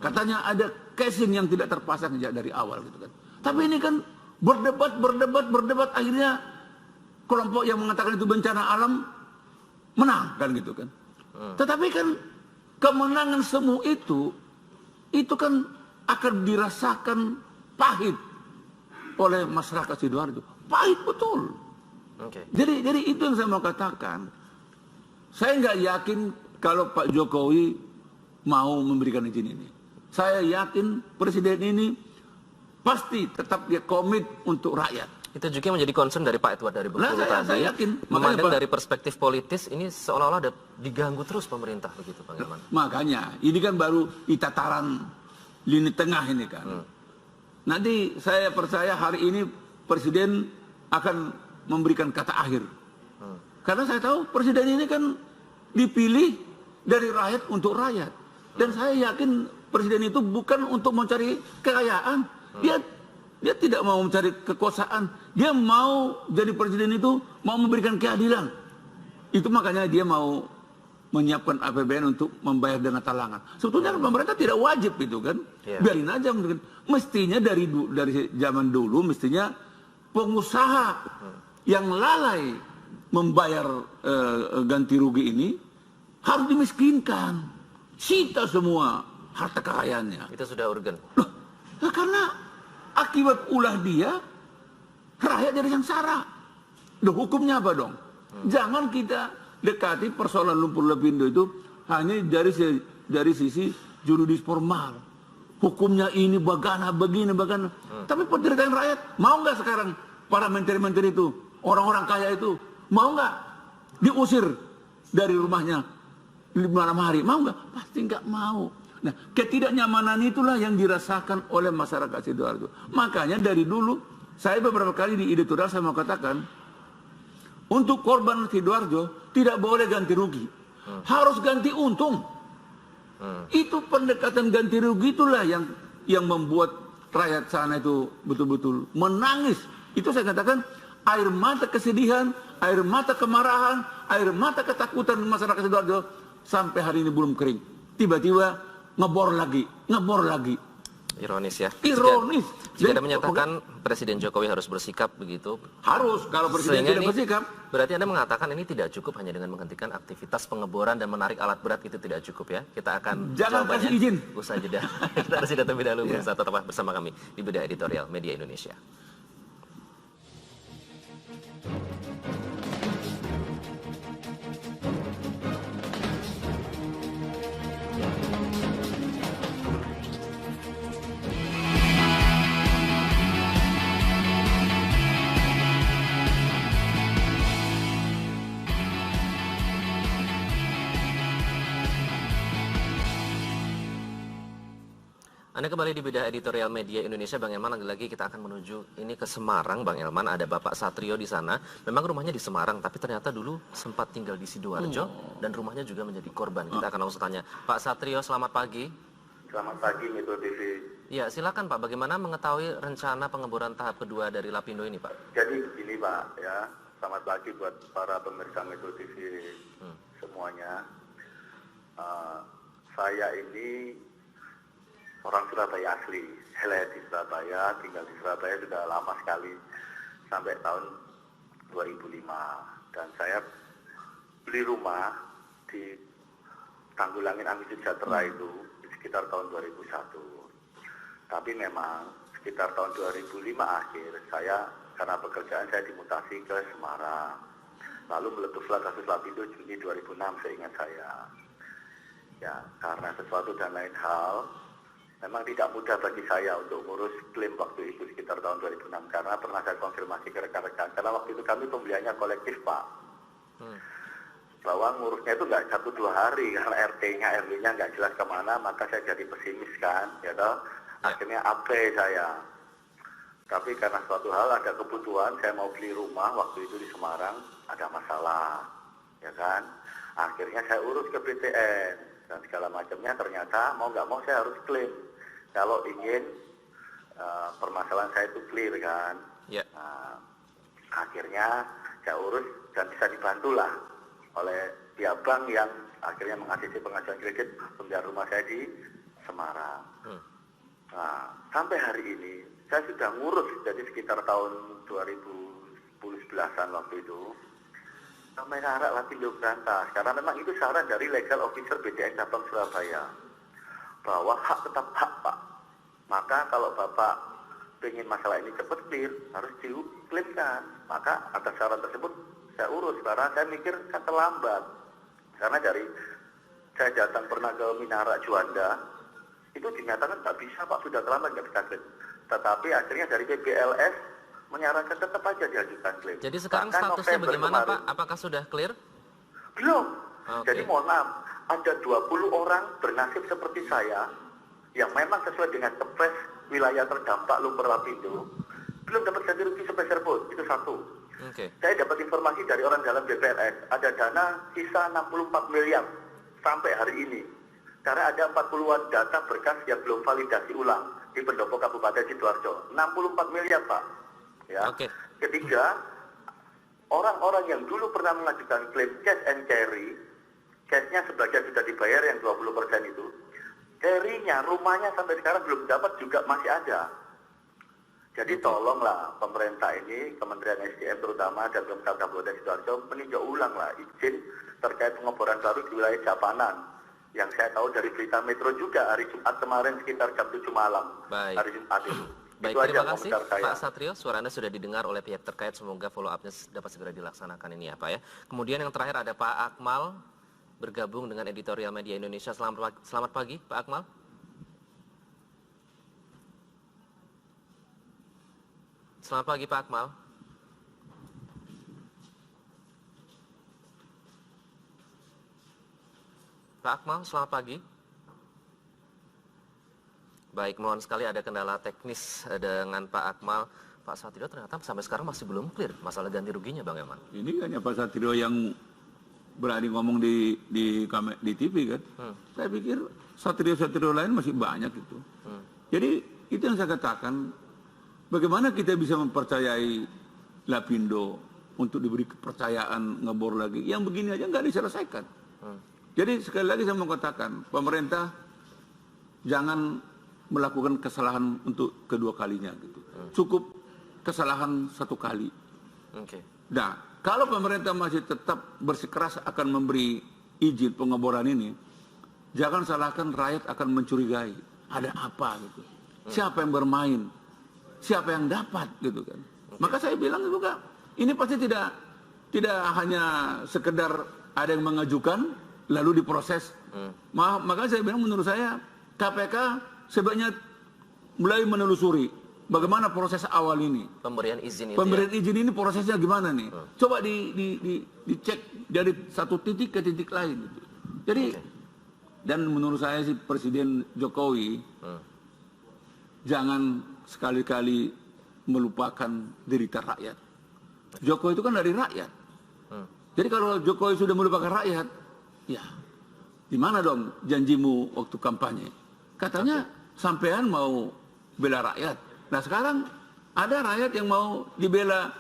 Katanya ada casing yang tidak terpasang sejak dari awal gitu kan. Tapi ini kan berdebat akhirnya kelompok yang mengatakan itu bencana alam menang kan gitu kan. Tetapi kan kemenangan semu itu kan akan dirasakan pahit oleh masyarakat Sidoarjo. Pahit betul. Jadi itu yang saya mau katakan. Saya nggak yakin kalau Pak Jokowi mau memberikan izin ini. Saya yakin presiden ini pasti tetap dia komit untuk rakyat. Itu juga menjadi concern dari Pak Edward dari Bengkulu tadi. Saya yakin. Memandang dari perspektif politis ini seolah-olah ada diganggu terus pemerintah begitu, Bang Elman. Makanya ini kan baru di tataran lini tengah ini kan. Nanti saya percaya hari ini presiden akan memberikan kata akhir. Karena saya tahu presiden ini kan dipilih dari rakyat untuk rakyat. Dan saya yakin presiden itu bukan untuk mencari kekayaan. Dia tidak mau mencari kekuasaan. Dia mau jadi presiden itu mau memberikan keadilan. Itu makanya dia mau menyiapkan APBN untuk membayar dana talangan. Sebetulnya pemerintah tidak wajib itu kan. Biarin aja mungkin. Mestinya dari zaman dulu mestinya pengusaha yang lalai membayar ganti rugi ini harus dimiskinkan. Sita semua harta kekayaannya. Itu sudah urgen. Nah, karena akibat ulah dia rakyat jadi sengsara. Hukumnya apa dong? Jangan kita dekati persoalan lumpur lapindo itu hanya dari sisi juridis formal. Hukumnya ini bagaimana, begini, bagaimana. Tapi penderitaan rakyat, mau nggak sekarang para menteri-menteri itu, orang-orang kaya itu, mau nggak diusir dari rumahnya di malam hari? Mau nggak? Pasti nggak mau. Nah, ketidaknyamanan itulah yang dirasakan oleh masyarakat Sidoarjo. Makanya dari dulu, saya beberapa kali di editorial saya mau katakan, untuk korban Sidoarjo tidak boleh ganti rugi, harus ganti untung. Itu pendekatan ganti rugi itulah yang membuat rakyat sana itu betul-betul menangis. Itu saya katakan air mata kesedihan, air mata kemarahan, air mata ketakutan masyarakat Sidoarjo sampai hari ini belum kering. Tiba-tiba ngebor lagi. Ironis ya. Ironis. Jika ada menyatakan Presiden Jokowi harus bersikap begitu. Harus, kalau Presiden tidak bersikap. Berarti Anda mengatakan ini tidak cukup hanya dengan menghentikan aktivitas pengeboran dan menarik alat berat itu tidak cukup ya. Kita akan jangan kasih izin. Usai jeda. Kita harus jeda terlebih dahulu. Tetap bersama kami di Bedah Editorial Media Indonesia. Anda kembali di Bedah Editorial Media Indonesia, Bang Elman. Lagi-lagi kita akan menuju ini ke Semarang, Bang Elman. Ada Bapak Satrio di sana. Memang rumahnya di Semarang, tapi ternyata dulu sempat tinggal di Sidoarjo dan rumahnya juga menjadi korban. Kita akan langsung tanya. Pak Satrio, selamat pagi. Selamat pagi, Metro TV. Ya, silakan Pak. Bagaimana mengetahui rencana pengeboran tahap kedua dari Lapindo ini, Pak? Jadi begini, Pak, ya. Selamat pagi buat para pemirsa Metro TV semuanya. Saya ini orang Surabaya asli. Saya lahir di Surabaya, tinggal di Surabaya sudah lama sekali, sampai tahun 2005. Dan saya beli rumah di Tanggulangin Angin Sejahtera itu di sekitar tahun 2001. Tapi memang sekitar tahun 2005 akhir, saya karena pekerjaan saya dimutasi ke Semarang. Lalu meletuslah kasus Lapindo Juni 2006, seingat saya. Ya, karena sesuatu dan lain hal, memang tidak mudah bagi saya untuk ngurus klaim waktu itu sekitar tahun 2006 karena pernah saya konfirmasi ke rekan-rekan karena waktu itu kami pembeliannya kolektif, Pak. Bahwa ngurusnya itu nggak 1-2 hari karena RT-nya, RW-nya nggak jelas kemana, maka saya jadi pesimis kan, ya toh. Akhirnya AP saya. Tapi karena suatu hal ada kebutuhan, saya mau beli rumah waktu itu di Semarang, ada masalah, ya kan. Akhirnya saya urus ke BTN dan segala macamnya, ternyata mau nggak mau saya harus klaim kalau ingin permasalahan saya itu clear kan. Nah, akhirnya saya urus dan bisa dibantulah oleh pihak bank yang akhirnya mengasisi pengajuan kredit pembelian rumah saya di Semarang. Nah, sampai hari ini saya sudah ngurus jadi sekitar tahun 2010-11an waktu itu sampai ngarak Lapindo Berantas karena memang itu syarat dari legal officer BDN Cabang Surabaya bahwa hak tetap hak Pak. Maka kalau Bapak ingin masalah ini cepat clear harus diklaimkan. Maka atas syarat tersebut saya urus karena saya mikir kan terlambat. Karena dari saya datang pernah ke Minara Juanda itu dinyatakan nggak bisa Pak, sudah terlambat nggak bisa klaim. Tetapi akhirnya dari PBLS menyarankan tetap aja diajukan klaim. Jadi sekarang bahkan statusnya November bagaimana kemarin, Pak? Apakah sudah clear? Belum. Okay. Jadi mohon maaf, ada 20 orang bernasib seperti saya yang memang sesuai dengan kepres wilayah terdampak lumpur Lapindo belum dapat ganti rugi sepeser pun. Itu satu. Okay. Saya dapat informasi dari orang dalam BPLS ada dana sisa 64 miliar sampai hari ini. Karena ada 40-an data berkas yang belum validasi ulang di pendopo Kabupaten Sidoarjo. 64 miliar Pak. Ya. Okay. Ketiga, orang-orang yang dulu pernah mengajukan klaim cash and carry, cashnya sebagian sudah dibayar yang 20% itu, carry-nya, rumahnya sampai sekarang belum dapat juga masih ada. Jadi tolonglah pemerintah ini, Kementerian SDM terutama dan Pemkab Kabupaten Sidoarjo meninjau ulanglah izin terkait pengeboran baru di wilayah Japanan. Yang saya tahu dari berita Metro juga hari Jumat kemarin sekitar jam 7 malam. Baik. Hari Jumat itu. Baik, itu terima aja kasih saya. Pak Satrio, suara Anda sudah didengar oleh pihak terkait, semoga follow up-nya dapat segera dilaksanakan ini ya Pak ya. Kemudian yang terakhir ada Pak Akmal, bergabung dengan Editorial Media Indonesia. Selamat pagi Pak Akmal. Selamat pagi Pak Akmal. Pak Akmal, selamat pagi. Baik, mohon sekali ada kendala teknis dengan Pak Akmal. Pak Satrio ternyata sampai sekarang masih belum clear masalah ganti ruginya Bang Eman. Ini hanya Pak Satrio yang berani ngomong di TV kan. Saya pikir Satrio lain masih banyak itu. Jadi itu yang saya katakan, bagaimana kita bisa mempercayai Lapindo untuk diberi kepercayaan ngebor lagi. Yang begini aja nggak diselesaikan. Jadi sekali lagi saya mau katakan, pemerintah jangan melakukan kesalahan untuk kedua kalinya gitu. Cukup kesalahan satu kali. Okay. Nah, kalau pemerintah masih tetap bersikeras akan memberi izin pengeboran ini, jangan salahkan rakyat akan mencurigai ada apa gitu. Siapa yang bermain? Siapa yang dapat gitu kan? Maka saya bilang juga ini pasti tidak hanya sekedar ada yang mengajukan lalu diproses. Maka saya bilang menurut saya KPK sebaiknya mulai menelusuri bagaimana proses awal ini. Pemberian izin itu. Pemberian izin ini prosesnya gimana nih? Coba dicek dari satu titik ke titik lain gitu. Jadi dan menurut saya sih Presiden Jokowi jangan sekali-kali melupakan derita rakyat. Jokowi itu kan dari rakyat. Jadi kalau Jokowi sudah melupakan rakyat, ya di mana dong janjimu waktu kampanye? Katanya sampean mau bela rakyat. Nah sekarang ada rakyat yang mau dibela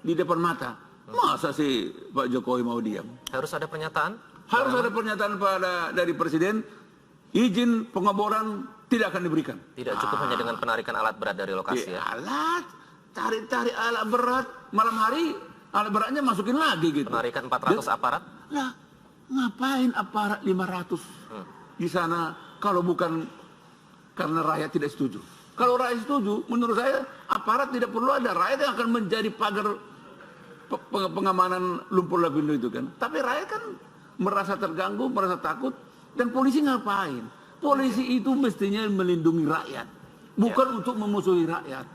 di depan mata. Masa sih Pak Jokowi mau diam? Harus ada pernyataan? Harus ada pernyataan dari Presiden, izin pengeboran tidak akan diberikan. Tidak cukup hanya dengan penarikan alat berat dari lokasi ya? Alat, tarik alat berat, malam hari alat beratnya masukin lagi gitu. Penarikan 400 aparat? Lah, ngapain aparat 500 di sana kalau bukan karena rakyat tidak setuju? Kalau rakyat setuju, menurut saya aparat tidak perlu ada. Rakyat yang akan menjadi pagar pengamanan lumpur Lapindo itu kan. Tapi rakyat kan merasa terganggu, merasa takut. Dan polisi ngapain? Polisi itu mestinya melindungi rakyat, bukan untuk memusuhi rakyat.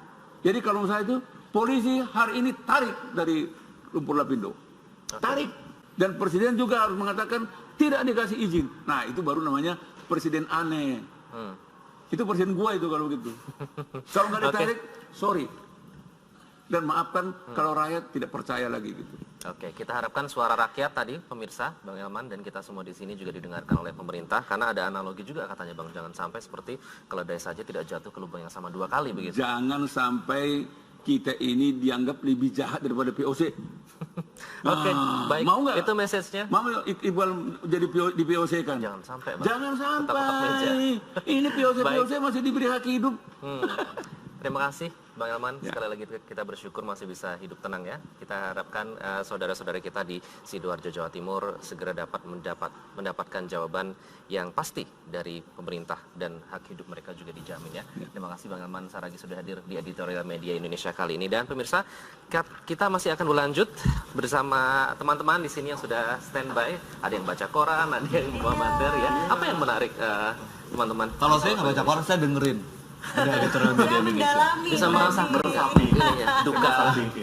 Jadi kalau saya itu, polisi hari ini tarik dari lumpur Lapindo. Tarik. Dan Presiden juga harus mengatakan tidak dikasih izin. Nah itu baru namanya Presiden aneh. Itu Presiden gua itu kalau begitu. Kalau nggak ditarik, sorry. Dan maafkan kalau rakyat tidak percaya lagi gitu. Oke, kita harapkan suara rakyat tadi, pemirsa, Bang Elman dan kita semua di sini juga didengarkan oleh pemerintah. Karena ada analogi juga katanya Bang, jangan sampai seperti keledai saja tidak jatuh ke lubang yang sama 2 kali begitu. Jangan sampai kita ini dianggap lebih jahat daripada POC. Oke, baik. Mau nggak? Itu message-nya. Mau Iqbal jadi di POC kan? Jangan sampai, Bang. Jangan Tetap meja. sampai. Ini POC masih diberi hak hidup. Terima kasih Bang Elman. Sekali lagi kita bersyukur masih bisa hidup tenang ya. Kita harapkan saudara-saudara kita di Sidoarjo, Jawa Timur segera dapat mendapatkan jawaban yang pasti dari pemerintah dan hak hidup mereka juga dijamin ya. Terima kasih Bang Elman Saragih sudah hadir di editorial media Indonesia kali ini. Dan pemirsa, kita masih akan berlanjut bersama teman-teman di sini yang sudah standby. Ada yang baca koran, ada yang bawa materi ya. Apa yang menarik teman-teman? Kalau saya nggak baca koran, saya dengerin. Ada editorial media Indonesia. Bisa merasakan duka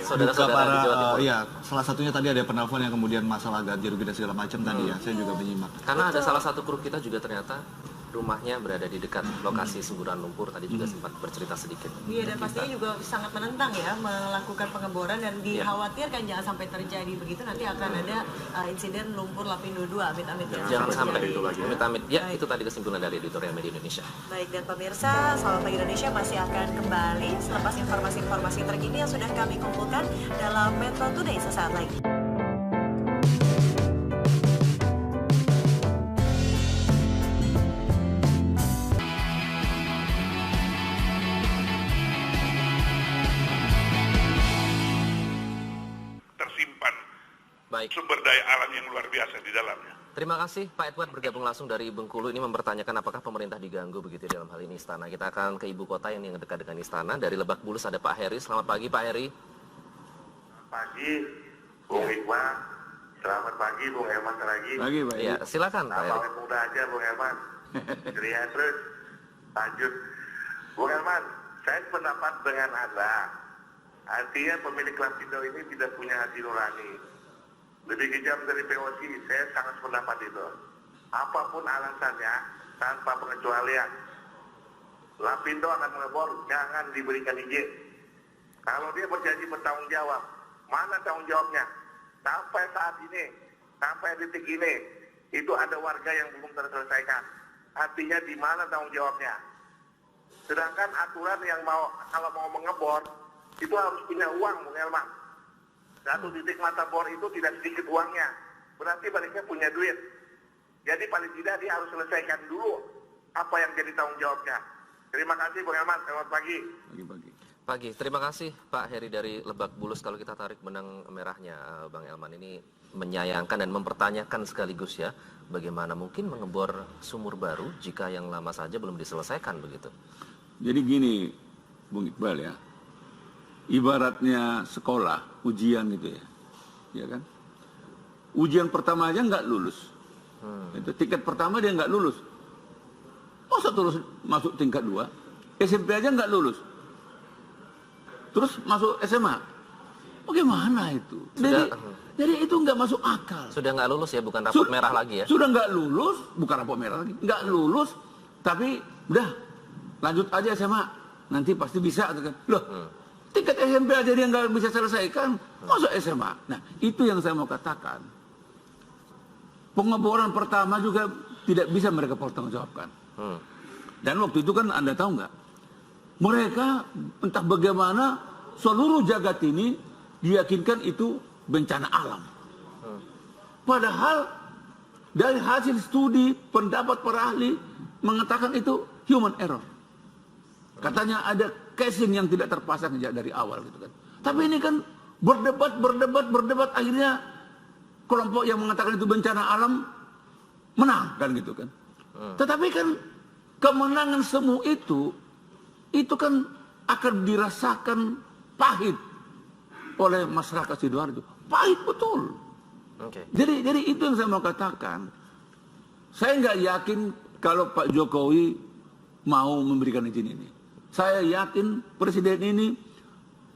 saudara-saudara di Jawa Timur. Iya, salah satunya tadi ada penelpon yang kemudian masalah ganti rugi dan segala macam tadi ya. Saya juga menyimak. Karena ada salah satu kru kita juga ternyata rumahnya berada di dekat lokasi semburan lumpur, tadi juga sempat bercerita sedikit. Iya, dan pastinya juga sangat menentang ya melakukan pengeboran dan dikhawatirkan jangan sampai terjadi begitu nanti akan ada insiden lumpur Lapindo 2, amit-amit jangan sampai itu lagi. Amit-amit. Ya, itu tadi kesimpulan dari editorial media Indonesia. Baik, dan pemirsa, Selamat Pagi Indonesia masih akan kembali selepas informasi-informasi terkini yang sudah kami kumpulkan dalam Metro Today sesaat lagi. Baik. Sumber daya alam yang luar biasa di dalamnya. Terima kasih Pak Edward bergabung langsung dari Bengkulu ini mempertanyakan apakah pemerintah diganggu begitu dalam hal ini istana. Kita akan ke ibu kota yang dekat dengan istana. Dari Lebak Bulus ada Pak Heri. Selamat pagi Pak Heri. Selamat pagi Bung Iqbal. Selamat pagi Bung Elman Saragih. Pagi Pak. Ya, silakan Pak Heri. Awet muda aja Bung Elman. Ceria terus. Lanjut. Bung Elman, saya pendapat dengan Anda. Artinya pemilik Lapindo ini tidak punya hati nurani. Lebih kejam dari POC, saya sangat pendapat itu. Apapun alasannya, tanpa pengecualian. Lapindo akan mengebor, jangan diberikan izin. Kalau dia berjanji bertanggung jawab, mana tanggung jawabnya? Sampai saat ini, sampai detik ini, itu ada warga yang belum terselesaikan. Artinya di mana tanggung jawabnya? Sedangkan aturan yang kalau mau mengebor, itu harus punya uang, Bung Elman. Satu titik mata bor itu tidak sedikit uangnya. Berarti baliknya punya duit. Jadi paling tidak dia harus selesaikan dulu apa yang jadi tanggung jawabnya. Terima kasih Bung Elman, selamat pagi. Pagi, terima kasih Pak Heri dari Lebak Bulus. Kalau kita tarik benang merahnya Bang Elman ini menyayangkan dan mempertanyakan sekaligus ya, bagaimana mungkin mengebor sumur baru jika yang lama saja belum diselesaikan begitu. Jadi gini Bung Iqbal ya, ibaratnya sekolah, ujian gitu ya kan? Ujian pertama aja nggak lulus, itu tingkat pertama dia nggak lulus. Masa terus masuk tingkat 2, SMP aja nggak lulus, terus masuk SMA, bagaimana itu? Jadi itu nggak masuk akal. Sudah nggak lulus ya, bukan rapot merah lagi ya? Sudah nggak lulus, bukan rapot merah lagi, nggak lulus, tapi udah lanjut aja SMA, nanti pasti bisa. Loh. Tingkat SMP aja dia nggak bisa selesaikan, masuk SMA. Nah, itu yang saya mau katakan. Pengeboran pertama juga tidak bisa mereka pertanggungjawabkan. Dan waktu itu kan Anda tahu nggak? Mereka entah bagaimana seluruh jagat ini diyakinkan itu bencana alam. Padahal dari hasil studi pendapat para ahli mengatakan itu human error. Katanya ada casing yang tidak terpasang sejak dari awal gitu kan. Tapi ini kan berdebat akhirnya kelompok yang mengatakan itu bencana alam menang kan gitu kan. Tetapi kan kemenangan semu itu kan akan dirasakan pahit oleh masyarakat Sidoarjo. Pahit betul. Jadi itu yang saya mau katakan. Saya nggak yakin kalau Pak Jokowi mau memberikan izin ini. Saya yakin presiden ini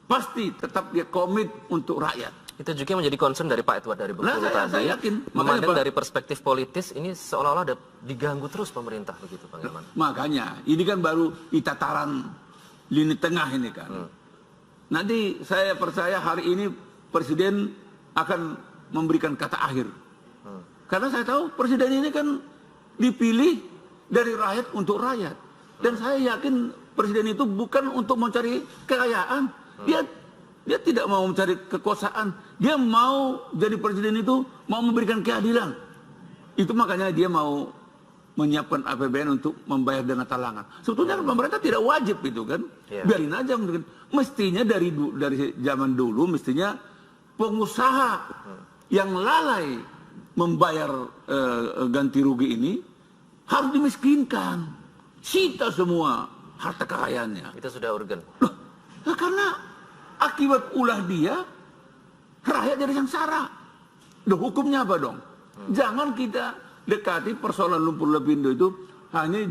pasti tetap dia komit untuk rakyat. Itu juga menjadi concern dari Pak Edward dari Bengkulu tadi. Saya yakin. Memandang dari perspektif politis ini seolah-olah ada diganggu terus pemerintah begitu, Bang Elman. Makanya ini kan baru di tataran lini tengah ini kan. Nanti saya percaya hari ini presiden akan memberikan kata akhir. Karena saya tahu presiden ini kan dipilih dari rakyat untuk rakyat. Dan saya yakin presiden itu bukan untuk mencari kekayaan, Dia tidak mau mencari kekuasaan. Dia mau jadi presiden itu mau memberikan keadilan. Itu makanya dia mau menyiapkan APBN untuk membayar dana talangan. Sebetulnya pemerintah tidak wajib itu kan. Biarin aja mungkin. Mestinya dari zaman dulu mestinya pengusaha yang lalai membayar ganti rugi ini harus dimiskinkan. Sita semua harta kekayaannya. Itu sudah urgen. Nah, karena akibat ulah dia, rakyat jadi sengsara. Hukumnya apa dong? Jangan kita dekati persoalan lumpur lapindo itu hanya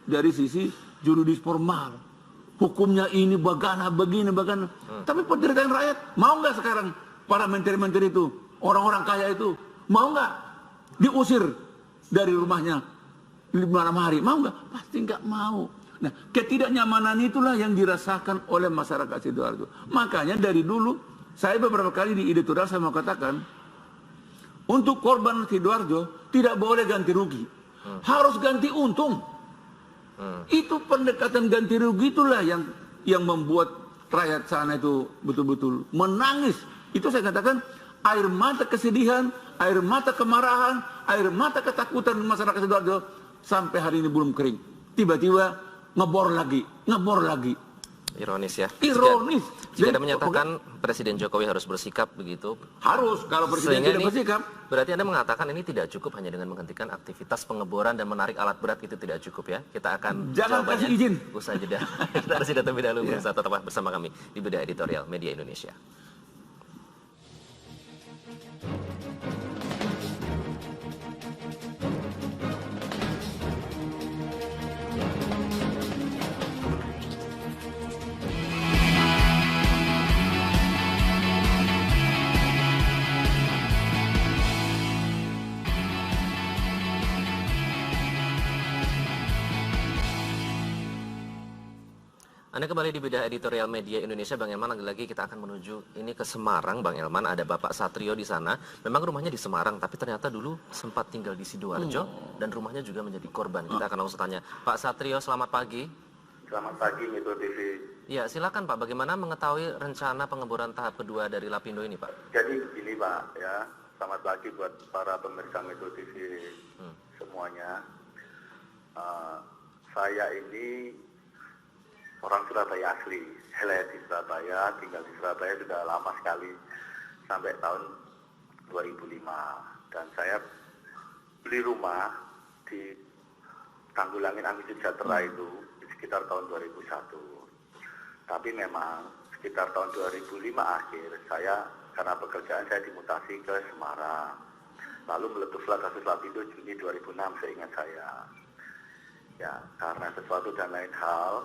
dari sisi juridis formal. Hukumnya ini bagaimana, begini, bagaimana. Tapi penderitaan rakyat, mau nggak sekarang para menteri-menteri itu, orang-orang kaya itu, mau nggak diusir dari rumahnya di malam hari? Mau nggak? Pasti nggak mau. Nah, ketidaknyamanan itulah yang dirasakan oleh masyarakat Sidoarjo. Makanya dari dulu, saya beberapa kali di editorial saya mau katakan, untuk korban Sidoarjo tidak boleh ganti rugi. Harus ganti untung. Itu pendekatan ganti rugi itulah yang membuat rakyat sana itu betul-betul menangis. Itu saya katakan, air mata kesedihan, air mata kemarahan, air mata ketakutan masyarakat Sidoarjo sampai hari ini belum kering. Tiba-tiba ngebor lagi. Ironis ya. Ironis. Jika Anda menyatakan Presiden Jokowi harus bersikap begitu. Harus, kalau Presiden tidak bersikap. Berarti Anda mengatakan ini tidak cukup hanya dengan menghentikan aktivitas pengeboran dan menarik alat berat, itu tidak cukup ya. Kita akan jangan kasih izin. Usai jeda. Kita harus jeda terlebih dahulu. Tetap bersama kami di Bedah Editorial Media Indonesia. Anda kembali di Bedah Editorial Media Indonesia. Bang Elman, lagi-lagi kita akan menuju ini ke Semarang. Bang Elman, ada Bapak Satrio di sana. Memang rumahnya di Semarang, tapi ternyata dulu sempat tinggal di Sidoarjo dan rumahnya juga menjadi korban. Kita akan langsung tanya. Pak Satrio, selamat pagi. Selamat pagi, Metro TV. Ya, silakan Pak. Bagaimana mengetahui rencana pengeboran tahap kedua dari Lapindo ini, Pak? Jadi begini, Pak, ya. Selamat pagi buat para pemirsa Metro TV semuanya. Saya ini orang Surabaya asli. Saya lahir di Surabaya, tinggal di Surabaya sudah lama sekali, sampai tahun 2005. Dan saya beli rumah di Tanggulangin Angin Sejahtera itu di sekitar tahun 2001. Tapi memang sekitar tahun 2005 akhir, saya karena pekerjaan saya dimutasi ke Semarang. Lalu meletuslah kasus Lapindo Juni 2006, seingat saya. Ya, karena sesuatu dan lain hal,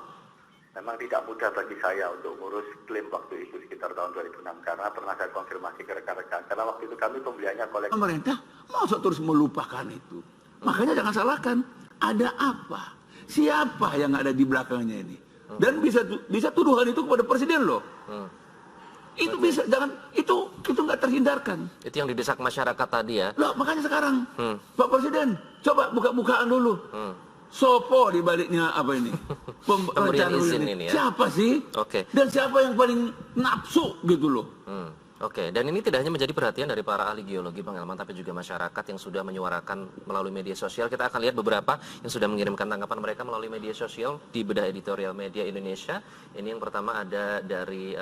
memang tidak mudah bagi saya untuk ngurus klaim waktu itu sekitar tahun 2006, karena pernah saya konfirmasi ke rekan-rekan, karena waktu itu kami pembeliannya kolektif. Pemerintah masa terus melupakan itu. Makanya jangan salahkan, ada apa? Siapa yang ada di belakangnya ini? Dan bisa tuduhan itu kepada presiden loh. Itu bisa, jangan, itu nggak terhindarkan. Itu yang didesak masyarakat tadi ya. Loh, makanya sekarang Pak Presiden coba buka-bukaan dulu. Sopo di baliknya apa ini? Pemberian izin ini ya. Siapa sih? Oke. Dan siapa yang paling nafsu gitu loh. Oke, dan ini tidak hanya menjadi perhatian dari para ahli geologi, Bang Elman, tapi juga masyarakat yang sudah menyuarakan melalui media sosial. Kita akan lihat beberapa yang sudah mengirimkan tanggapan mereka melalui media sosial di Bedah Editorial Media Indonesia. Ini yang pertama ada dari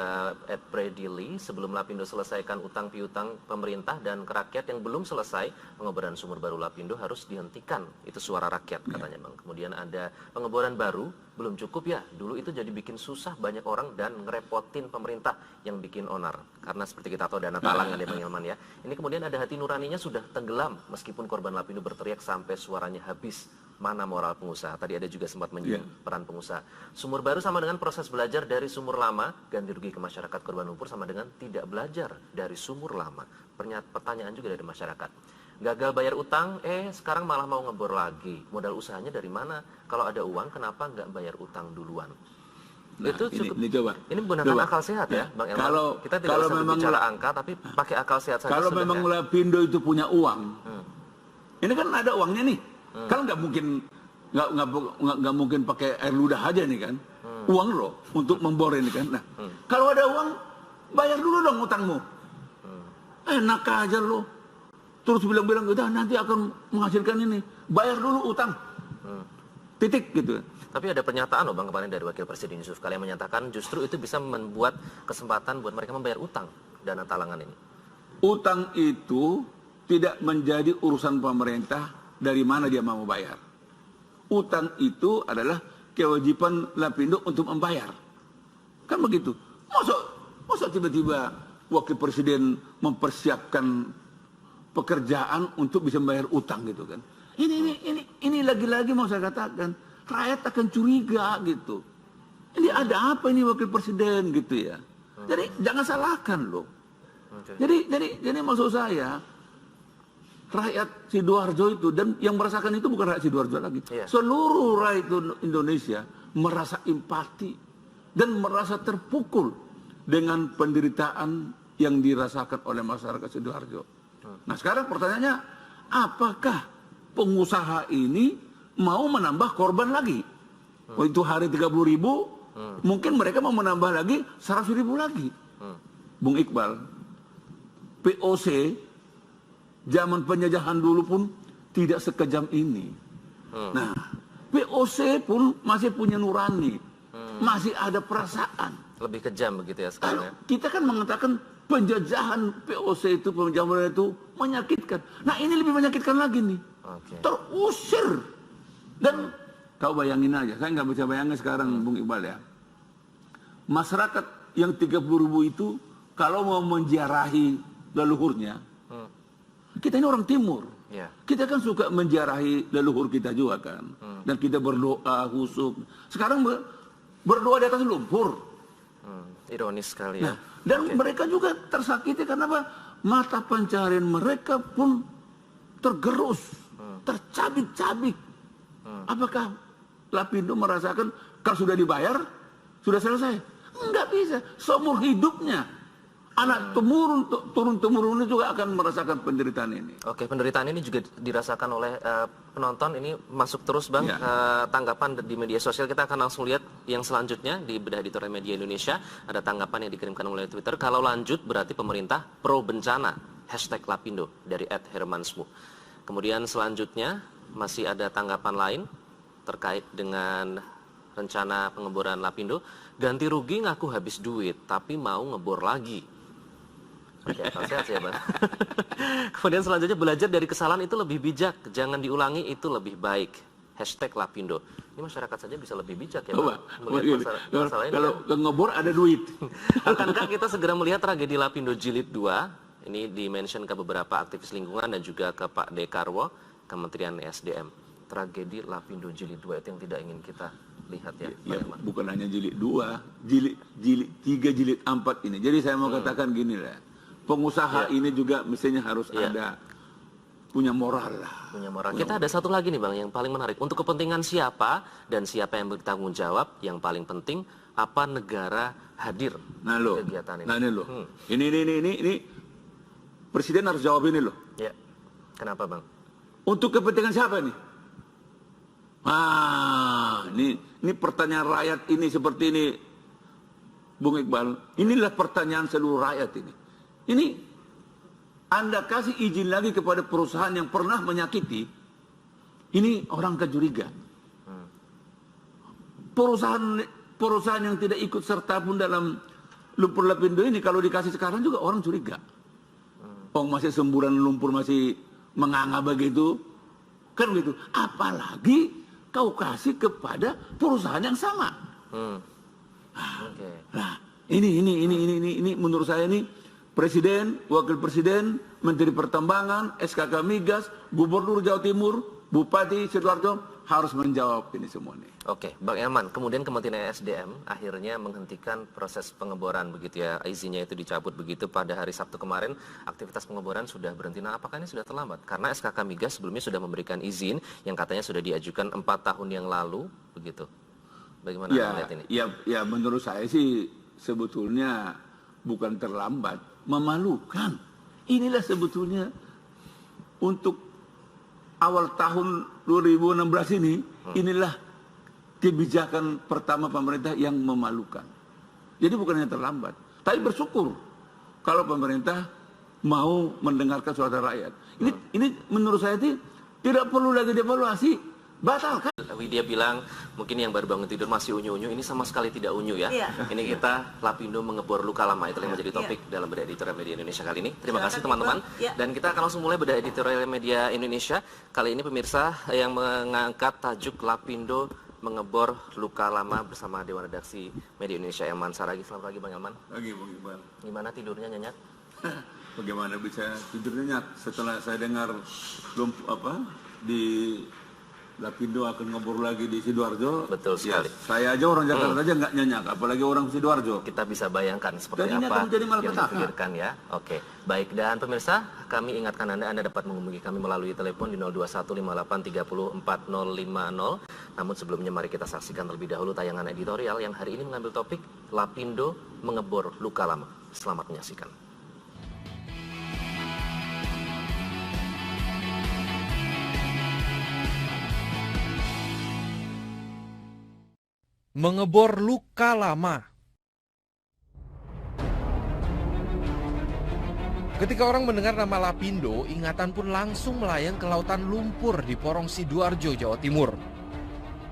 Ed Predili. Sebelum Lapindo selesaikan utang piutang pemerintah dan rakyat yang belum selesai, pengeboran sumur baru Lapindo harus dihentikan. Itu suara rakyat katanya, Bang. Kemudian ada pengeboran baru, belum cukup ya. Dulu itu jadi bikin susah banyak orang dan ngerepotin pemerintah yang bikin onar. Karena seperti kita tahu dana talangan ya Bang Elman ya. Ini kemudian ada hati nuraninya sudah tenggelam meskipun korban Lapindo berteriak sampai suaranya habis. Mana moral pengusaha? Tadi ada juga sempat menyinggung peran pengusaha. Sumur baru sama dengan proses belajar dari sumur lama, ganti rugi ke masyarakat korban lumpur sama dengan tidak belajar dari sumur lama. Pertanyaan juga dari masyarakat. Gagal bayar utang, sekarang malah mau ngebor lagi. Modal usahanya dari mana? Kalau ada uang, kenapa nggak bayar utang duluan? Nah, itu cukup, ini coba. Ini menggunakan akal sehat ya, Bang Elman. Kita tidak usah berbicara angka, tapi pakai akal sehat saja. Kalau memang Lapindo itu punya uang, ini kan ada uangnya nih. Kan nggak mungkin pakai air ludah aja nih kan. uang loh untuk membor ini kan. Nah, kalau ada uang, bayar dulu dong utangmu. Enak aja lo. Terus bilang-bilang, udah nanti akan menghasilkan ini. Bayar dulu utang. Titik gitu. Tapi ada pernyataan loh Bang kemarin dari Wakil Presiden Yusuf Kala yang menyatakan justru itu bisa membuat kesempatan buat mereka membayar utang dana talangan ini. Utang itu tidak menjadi urusan pemerintah dari mana dia mau bayar. Utang itu adalah kewajiban Lapindo untuk membayar. Kan begitu. Masa tiba-tiba Wakil Presiden mempersiapkan pekerjaan untuk bisa membayar utang gitu kan. Ini lagi-lagi mau saya katakan, rakyat akan curiga gitu. Ini ada apa ini Wakil Presiden gitu ya. Jadi jangan salahkan loh. Jadi maksud saya, rakyat Sidoarjo itu, dan yang merasakan itu bukan rakyat Sidoarjo lagi. Seluruh rakyat Indonesia merasa empati dan merasa terpukul dengan penderitaan yang dirasakan oleh masyarakat Sidoarjo. Nah sekarang pertanyaannya, apakah pengusaha ini mau menambah korban lagi? Itu hari 30.000, mungkin mereka mau menambah lagi 100.000 lagi. Bung Iqbal, POC zaman penjajahan dulu pun tidak sekejam ini. Nah, POC pun masih punya nurani, masih ada perasaan. Lebih kejam begitu ya sekarang ya? Kita kan mengatakan penjajahan POC itu, penjajahan itu menyakitkan. Nah ini lebih menyakitkan lagi nih. Terusir. Dan kau bayangin aja, saya nggak bisa bayangin sekarang Bung Iqbal ya. Masyarakat yang 30.000 itu kalau mau menziarahi leluhurnya, kita ini orang timur. Kita kan suka menziarahi leluhur kita juga kan. Dan kita berdoa khusyuk. Sekarang berdoa di atas lumpur. Ironis sekali ya. Dan mereka juga tersakiti karena apa? Mata pencarian mereka pun tergerus, tercabik-cabik. Apakah Lapindo merasakan kalau sudah dibayar, sudah selesai? Enggak bisa. Seumur hidupnya anak turun-temurun juga akan merasakan penderitaan ini. Oke, penderitaan ini juga dirasakan oleh penonton. Ini masuk terus Bang, tanggapan di media sosial. Kita akan langsung lihat yang selanjutnya di bedah editorial media Indonesia. Ada tanggapan yang dikirimkan oleh Twitter. Kalau lanjut berarti pemerintah pro bencana. #Lapindo dari @hermansmu. Kemudian selanjutnya masih ada tanggapan lain terkait dengan rencana pengeboran Lapindo. Ganti rugi ngaku habis duit, tapi mau ngebor lagi. Oke, sehat ya Bang. Kemudian selanjutnya, belajar dari kesalahan itu lebih bijak, jangan diulangi, itu lebih baik. #Lapindo. Ini masyarakat saja bisa lebih bijak ya Bang. Masalah ini kalau ngebor ada duit. Akankah kita segera melihat tragedi Lapindo Jilid 2? Ini di-mention ke beberapa aktivis lingkungan dan juga ke Pak Dekarwo, Kementerian SDM. Tragedi Lapindo Jilid 2 itu yang tidak ingin kita lihat ya. Bukan hanya jilid 2, jilid 3, jilid 4 ini. Jadi saya mau katakan gini lah. Pengusaha ini juga mestinya harus ada punya moral lah. Punya moral. Kita ada satu lagi nih Bang yang paling menarik. Untuk kepentingan siapa dan siapa yang bertanggung jawab, yang paling penting apa negara hadir di kegiatan ini. Nah ini loh. Ini Presiden harus jawab ini loh. Ya. Kenapa Bang? Untuk kepentingan siapa nih? Ini pertanyaan rakyat ini seperti ini, Bung Iqbal. Inilah pertanyaan seluruh rakyat ini. Ini Anda kasih izin lagi kepada perusahaan yang pernah menyakiti, ini orang akan curiga. Perusahaan yang tidak ikut serta pun dalam lumpur Lapindo ini kalau dikasih sekarang juga orang curiga. Masih semburan lumpur masih menganga begitu, kan begitu. Apalagi kau kasih kepada perusahaan yang sama. Nah, ini menurut saya ini Presiden, Wakil Presiden, Menteri Pertambangan, SKK Migas, Gubernur Jawa Timur, Bupati Sidoarjo harus menjawab ini semua nih. Oke, Bang Elman, kemudian Kementerian SDM akhirnya menghentikan proses pengeboran begitu ya, izinnya itu dicabut begitu pada hari Sabtu kemarin, aktivitas pengeboran sudah berhenti. Nah, apakah ini sudah terlambat? Karena SKK Migas sebelumnya sudah memberikan izin yang katanya sudah diajukan 4 tahun yang lalu begitu. Bagaimana melihat ini? Ya menurut saya sih sebetulnya bukan terlambat, memalukan. Inilah sebetulnya untuk awal tahun 2016 ini, inilah kebijakan pertama pemerintah yang memalukan. Jadi bukannya terlambat, tapi bersyukur kalau pemerintah mau mendengarkan suara rakyat. Ini menurut saya tidak perlu lagi dievaluasi, batalkan. Widya bilang mungkin yang baru bangun tidur masih unyu-unyu, ini sama sekali tidak unyu ya. Ini kita Lapindo mengebor luka lama, itu yang menjadi topik dalam bedah editorial media Indonesia kali ini. Terima kasih teman-teman. Dan kita akan langsung mulai bedah editorial media Indonesia. Kali ini pemirsa yang mengangkat tajuk Lapindo mengebor luka lama bersama Dewan Redaksi Media Indonesia Elman Saragih. Selamat pagi Bang Elman. Pagi Bang Iqbal. Gimana tidurnya nyenyak? Bagaimana bisa tidur nyenyak setelah saya dengar di Lapindo akan ngebor lagi di Sidoarjo. Betul sekali. Saya aja orang Jakarta aja nggak nyenyak, apalagi orang Sidoarjo. Kita bisa bayangkan seperti apa yang dipikirkan ya. Oke, baik. Dan pemirsa, kami ingatkan Anda dapat menghubungi kami melalui telepon di 02158304050. Namun sebelumnya mari kita saksikan terlebih dahulu tayangan editorial yang hari ini mengambil topik Lapindo mengebor luka lama. Selamat menyaksikan. Mengebor luka lama. Ketika orang mendengar nama Lapindo, ingatan pun langsung melayang ke lautan lumpur di Porong Sidoarjo, Jawa Timur.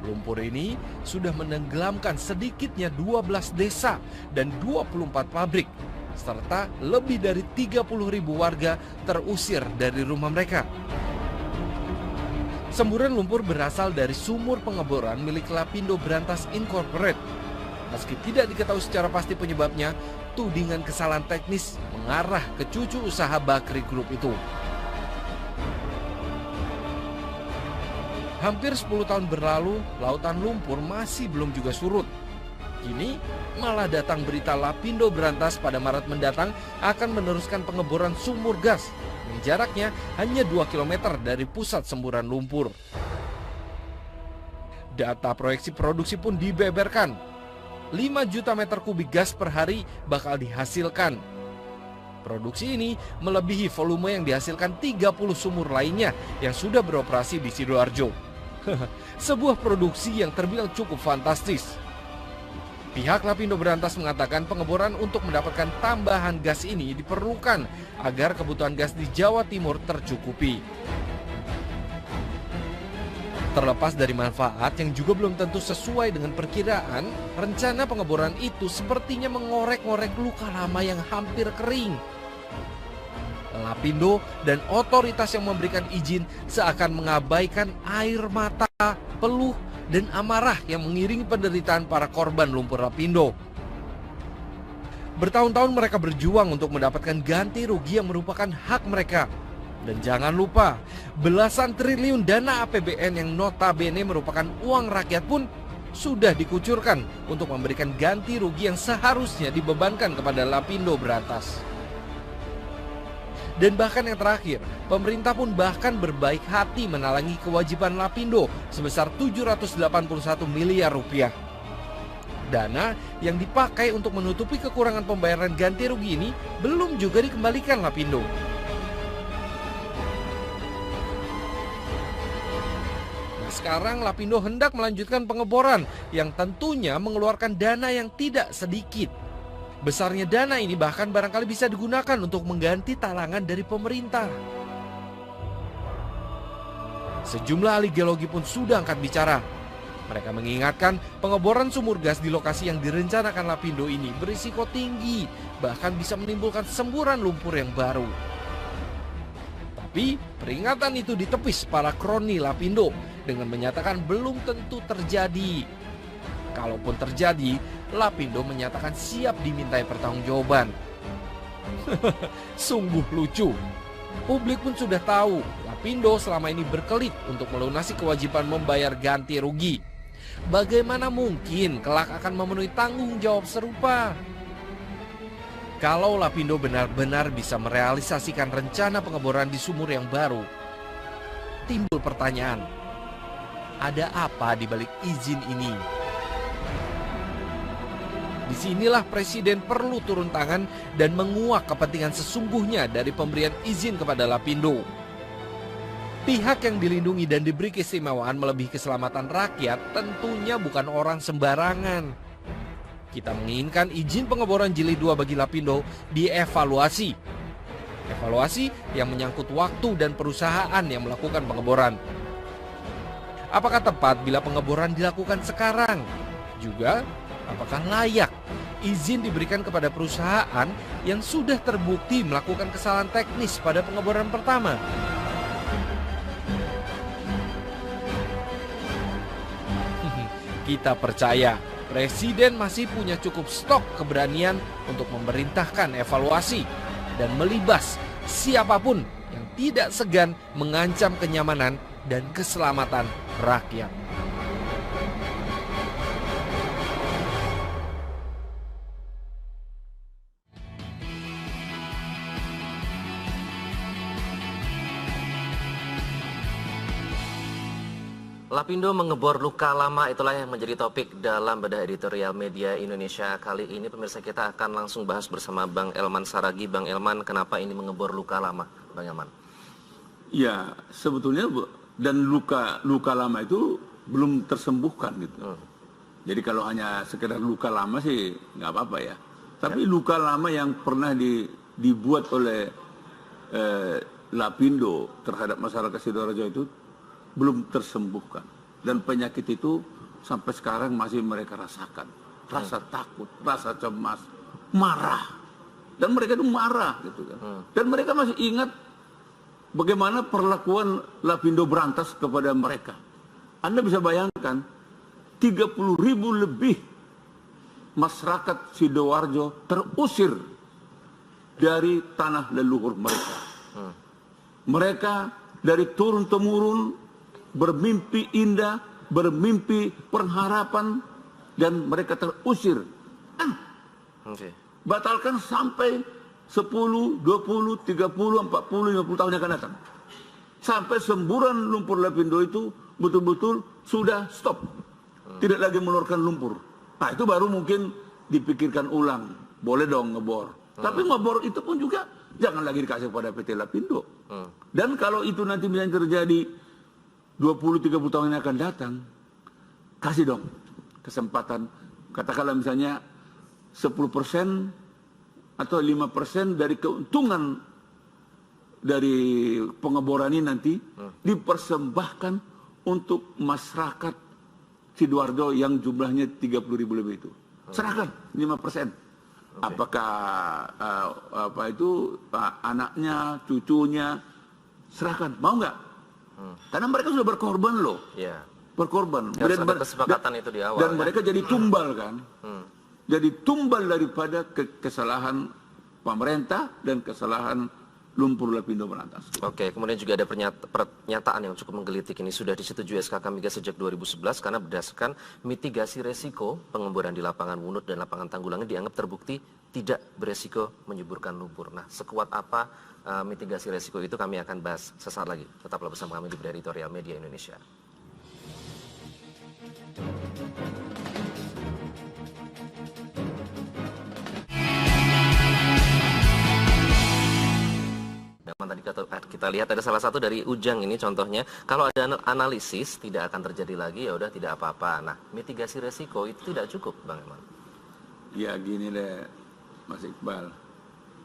Lumpur ini sudah menenggelamkan sedikitnya 12 desa dan 24 pabrik, serta lebih dari 30.000 warga terusir dari rumah mereka. Semburan lumpur berasal dari sumur pengeboran milik Lapindo Brantas Incorporate. Meski tidak diketahui secara pasti penyebabnya, tudingan kesalahan teknis mengarah ke cucu usaha Bakri Group itu. Hampir 10 tahun berlalu, lautan lumpur masih belum juga surut. Kini malah datang berita Lapindo Brantas pada Maret mendatang akan meneruskan pengeboran sumur gas yang jaraknya hanya 2 km dari pusat semburan lumpur. Data proyeksi produksi pun dibeberkan. 5 juta meter kubik gas per hari bakal dihasilkan. Produksi ini melebihi volume yang dihasilkan 30 sumur lainnya yang sudah beroperasi di Sidoarjo. Sebuah produksi yang terbilang cukup fantastis. Pihak Lapindo Brantas mengatakan pengeboran untuk mendapatkan tambahan gas ini diperlukan agar kebutuhan gas di Jawa Timur tercukupi. Terlepas dari manfaat yang juga belum tentu sesuai dengan perkiraan, rencana pengeboran itu sepertinya mengorek-ngorek luka lama yang hampir kering. Lapindo dan otoritas yang memberikan izin seakan mengabaikan air mata, peluh, dan amarah yang mengiringi penderitaan para korban lumpur Lapindo. Bertahun-tahun mereka berjuang untuk mendapatkan ganti rugi yang merupakan hak mereka. Dan jangan lupa, belasan triliun dana APBN yang notabene merupakan uang rakyat pun sudah dikucurkan untuk memberikan ganti rugi yang seharusnya dibebankan kepada Lapindo Brantas. Dan bahkan yang terakhir, pemerintah pun bahkan berbaik hati menalangi kewajiban Lapindo sebesar 781 miliar rupiah. Dana yang dipakai untuk menutupi kekurangan pembayaran ganti rugi ini belum juga dikembalikan Lapindo. Nah, sekarang Lapindo hendak melanjutkan pengeboran yang tentunya mengeluarkan dana yang tidak sedikit. Besarnya dana ini bahkan barangkali bisa digunakan untuk mengganti talangan dari pemerintah. Sejumlah ahli geologi pun sudah angkat bicara. Mereka mengingatkan pengeboran sumur gas di lokasi yang direncanakan Lapindo ini berisiko tinggi, bahkan bisa menimbulkan semburan lumpur yang baru. Tapi peringatan itu ditepis para kroni Lapindo dengan menyatakan belum tentu terjadi. Kalaupun terjadi, Lapindo menyatakan siap dimintai pertanggungjawaban. Sungguh lucu. Publik pun sudah tahu Lapindo selama ini berkelit untuk melunasi kewajiban membayar ganti rugi. Bagaimana mungkin kelak akan memenuhi tanggung jawab serupa? Kalau Lapindo benar-benar bisa merealisasikan rencana pengeboran di sumur yang baru, timbul pertanyaan, ada apa di balik izin ini? Disinilah Presiden perlu turun tangan dan menguak kepentingan sesungguhnya dari pemberian izin kepada Lapindo. Pihak yang dilindungi dan diberi keistimewaan melebihi keselamatan rakyat tentunya bukan orang sembarangan. Kita menginginkan izin pengeboran Jili 2 bagi Lapindo dievaluasi. Evaluasi yang menyangkut waktu dan perusahaan yang melakukan pengeboran. Apakah tepat bila pengeboran dilakukan sekarang? Juga, apakah layak izin diberikan kepada perusahaan yang sudah terbukti melakukan kesalahan teknis pada pengeboran pertama? Kita percaya Presiden masih punya cukup stok keberanian untuk memerintahkan evaluasi dan melibas siapapun yang tidak segan mengancam kenyamanan dan keselamatan rakyat. Lapindo mengebor luka lama, itulah yang menjadi topik dalam bedah editorial media Indonesia kali ini. Pemirsa, kita akan langsung bahas bersama Bang Elman Saragih. Bang Elman, kenapa ini mengebor luka lama, Bang Elman? Ya, sebetulnya dan luka lama itu belum tersembuhkan gitu. Jadi kalau hanya sekedar luka lama sih nggak apa-apa ya. Tapi luka lama yang pernah dibuat oleh Lapindo terhadap masyarakat Sidoarjo itu belum tersembuhkan, dan penyakit itu sampai sekarang masih mereka rasakan. Rasa takut, rasa cemas, marah, dan mereka itu marah gitu kan. Dan mereka masih ingat bagaimana perlakuan Lapindo berantas kepada mereka. Anda bisa bayangkan 30.000 lebih masyarakat Sidoarjo terusir dari tanah leluhur mereka. Mereka dari turun-temurun bermimpi indah, bermimpi pengharapan, dan mereka terusir. Batalkan sampai 10, 20, 30, 40, 50 tahun yang akan datang. Sampai semburan lumpur Lapindo itu betul-betul sudah stop. Tidak lagi mengeluarkan lumpur. Nah, itu baru mungkin dipikirkan ulang. Boleh dong ngebor. Tapi ngebor itu pun juga jangan lagi dikasih kepada PT Lapindo. Dan kalau itu nanti bisa terjadi 20-30 tahun yang akan datang, kasih dong kesempatan. Katakanlah misalnya 10% atau 5% dari keuntungan dari pengeboran ini nanti dipersembahkan untuk masyarakat Sidoarjo yang jumlahnya 30.000 lebih itu. Serahkan 5%. Apakah anaknya, cucunya, serahkan. Mau nggak? Karena mereka sudah berkorban loh. Berkorban. Harus ada kesepakatan itu di awal. Dan mereka jadi tumbal kan. Jadi tumbal daripada kesalahan pemerintah dan kesalahan lumpur Lapindo berantas. Oke, kemudian juga ada pernyataan yang cukup menggelitik ini, sudah disetujui SKK Migas sejak 2011 karena berdasarkan mitigasi resiko pengeboran di lapangan Wunut dan lapangan Tanggulangan dianggap terbukti tidak beresiko menyuburkan lumpur. Nah, sekuat apa mitigasi resiko itu kami akan bahas sesaat lagi. Tetaplah bersama kami di Editorial Media Indonesia. Tadi kita lihat ada salah satu dari Ujang ini contohnya, kalau ada analisis tidak akan terjadi lagi, ya udah tidak apa-apa. Nah, mitigasi resiko itu tidak cukup, Bang Elman. Ya gini deh, Mas Iqbal.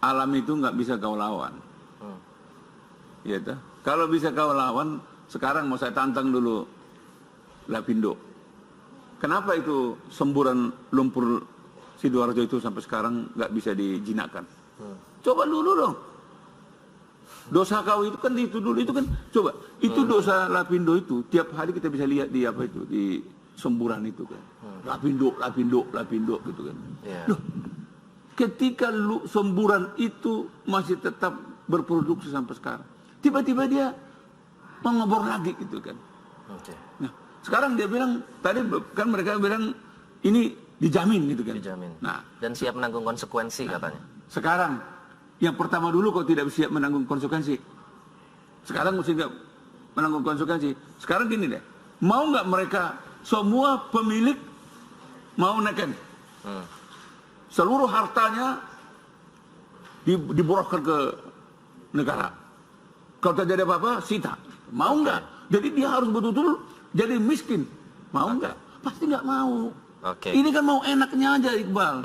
Alam itu nggak bisa kau lawan. Ya toh? Kalau bisa kau lawan, sekarang mau saya tantang dulu Lapindo. Kenapa itu semburan lumpur Sidoarjo itu sampai sekarang nggak bisa dijinakkan? Coba dulu dong. Dosa kau itu kan itu dulu itu kan, coba itu dosa Lapindo itu tiap hari kita bisa lihat di apa itu, di semburan itu kan. Lapindo gitu kan. Loh, ketika semburan itu masih tetap berproduksi sampai sekarang, tiba-tiba dia mengebor lagi gitu kan. Nah, sekarang dia bilang, tadi kan mereka bilang ini dijamin gitu kan. Dijamin. Nah, dan siap menanggung konsekuensi katanya. Sekarang yang pertama dulu kok tidak siap menanggung konsekuensi. Sekarang mesti nggak menanggung konsekuensi. Sekarang gini deh, mau nggak mereka semua pemilik mau naikkan seluruh hartanya diborokkan ke negara. Kalau terjadi apa-apa, sita. Mau nggak? Jadi dia harus betul-betul jadi miskin. Mau nggak? Pasti nggak mau. Ini kan mau enaknya aja, Iqbal.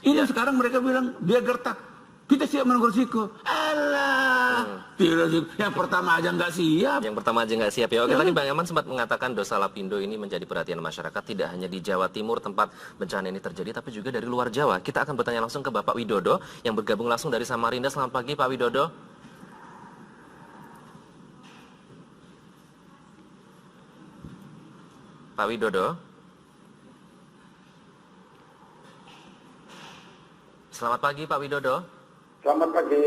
Ini sekarang mereka bilang dia gertak. Kita siap menanggung risiko. Alah, yang pertama aja nggak siap. Yang pertama aja nggak siap ya. Oke, tadi Bang Elman sempat mengatakan dosa Lapindo ini menjadi perhatian masyarakat tidak hanya di Jawa Timur tempat bencana ini terjadi, tapi juga dari luar Jawa. Kita akan bertanya langsung ke Bapak Widodo yang bergabung langsung dari Samarinda. Selamat pagi, Pak Widodo. Pak Widodo. Selamat pagi, Pak Widodo. Selamat pagi.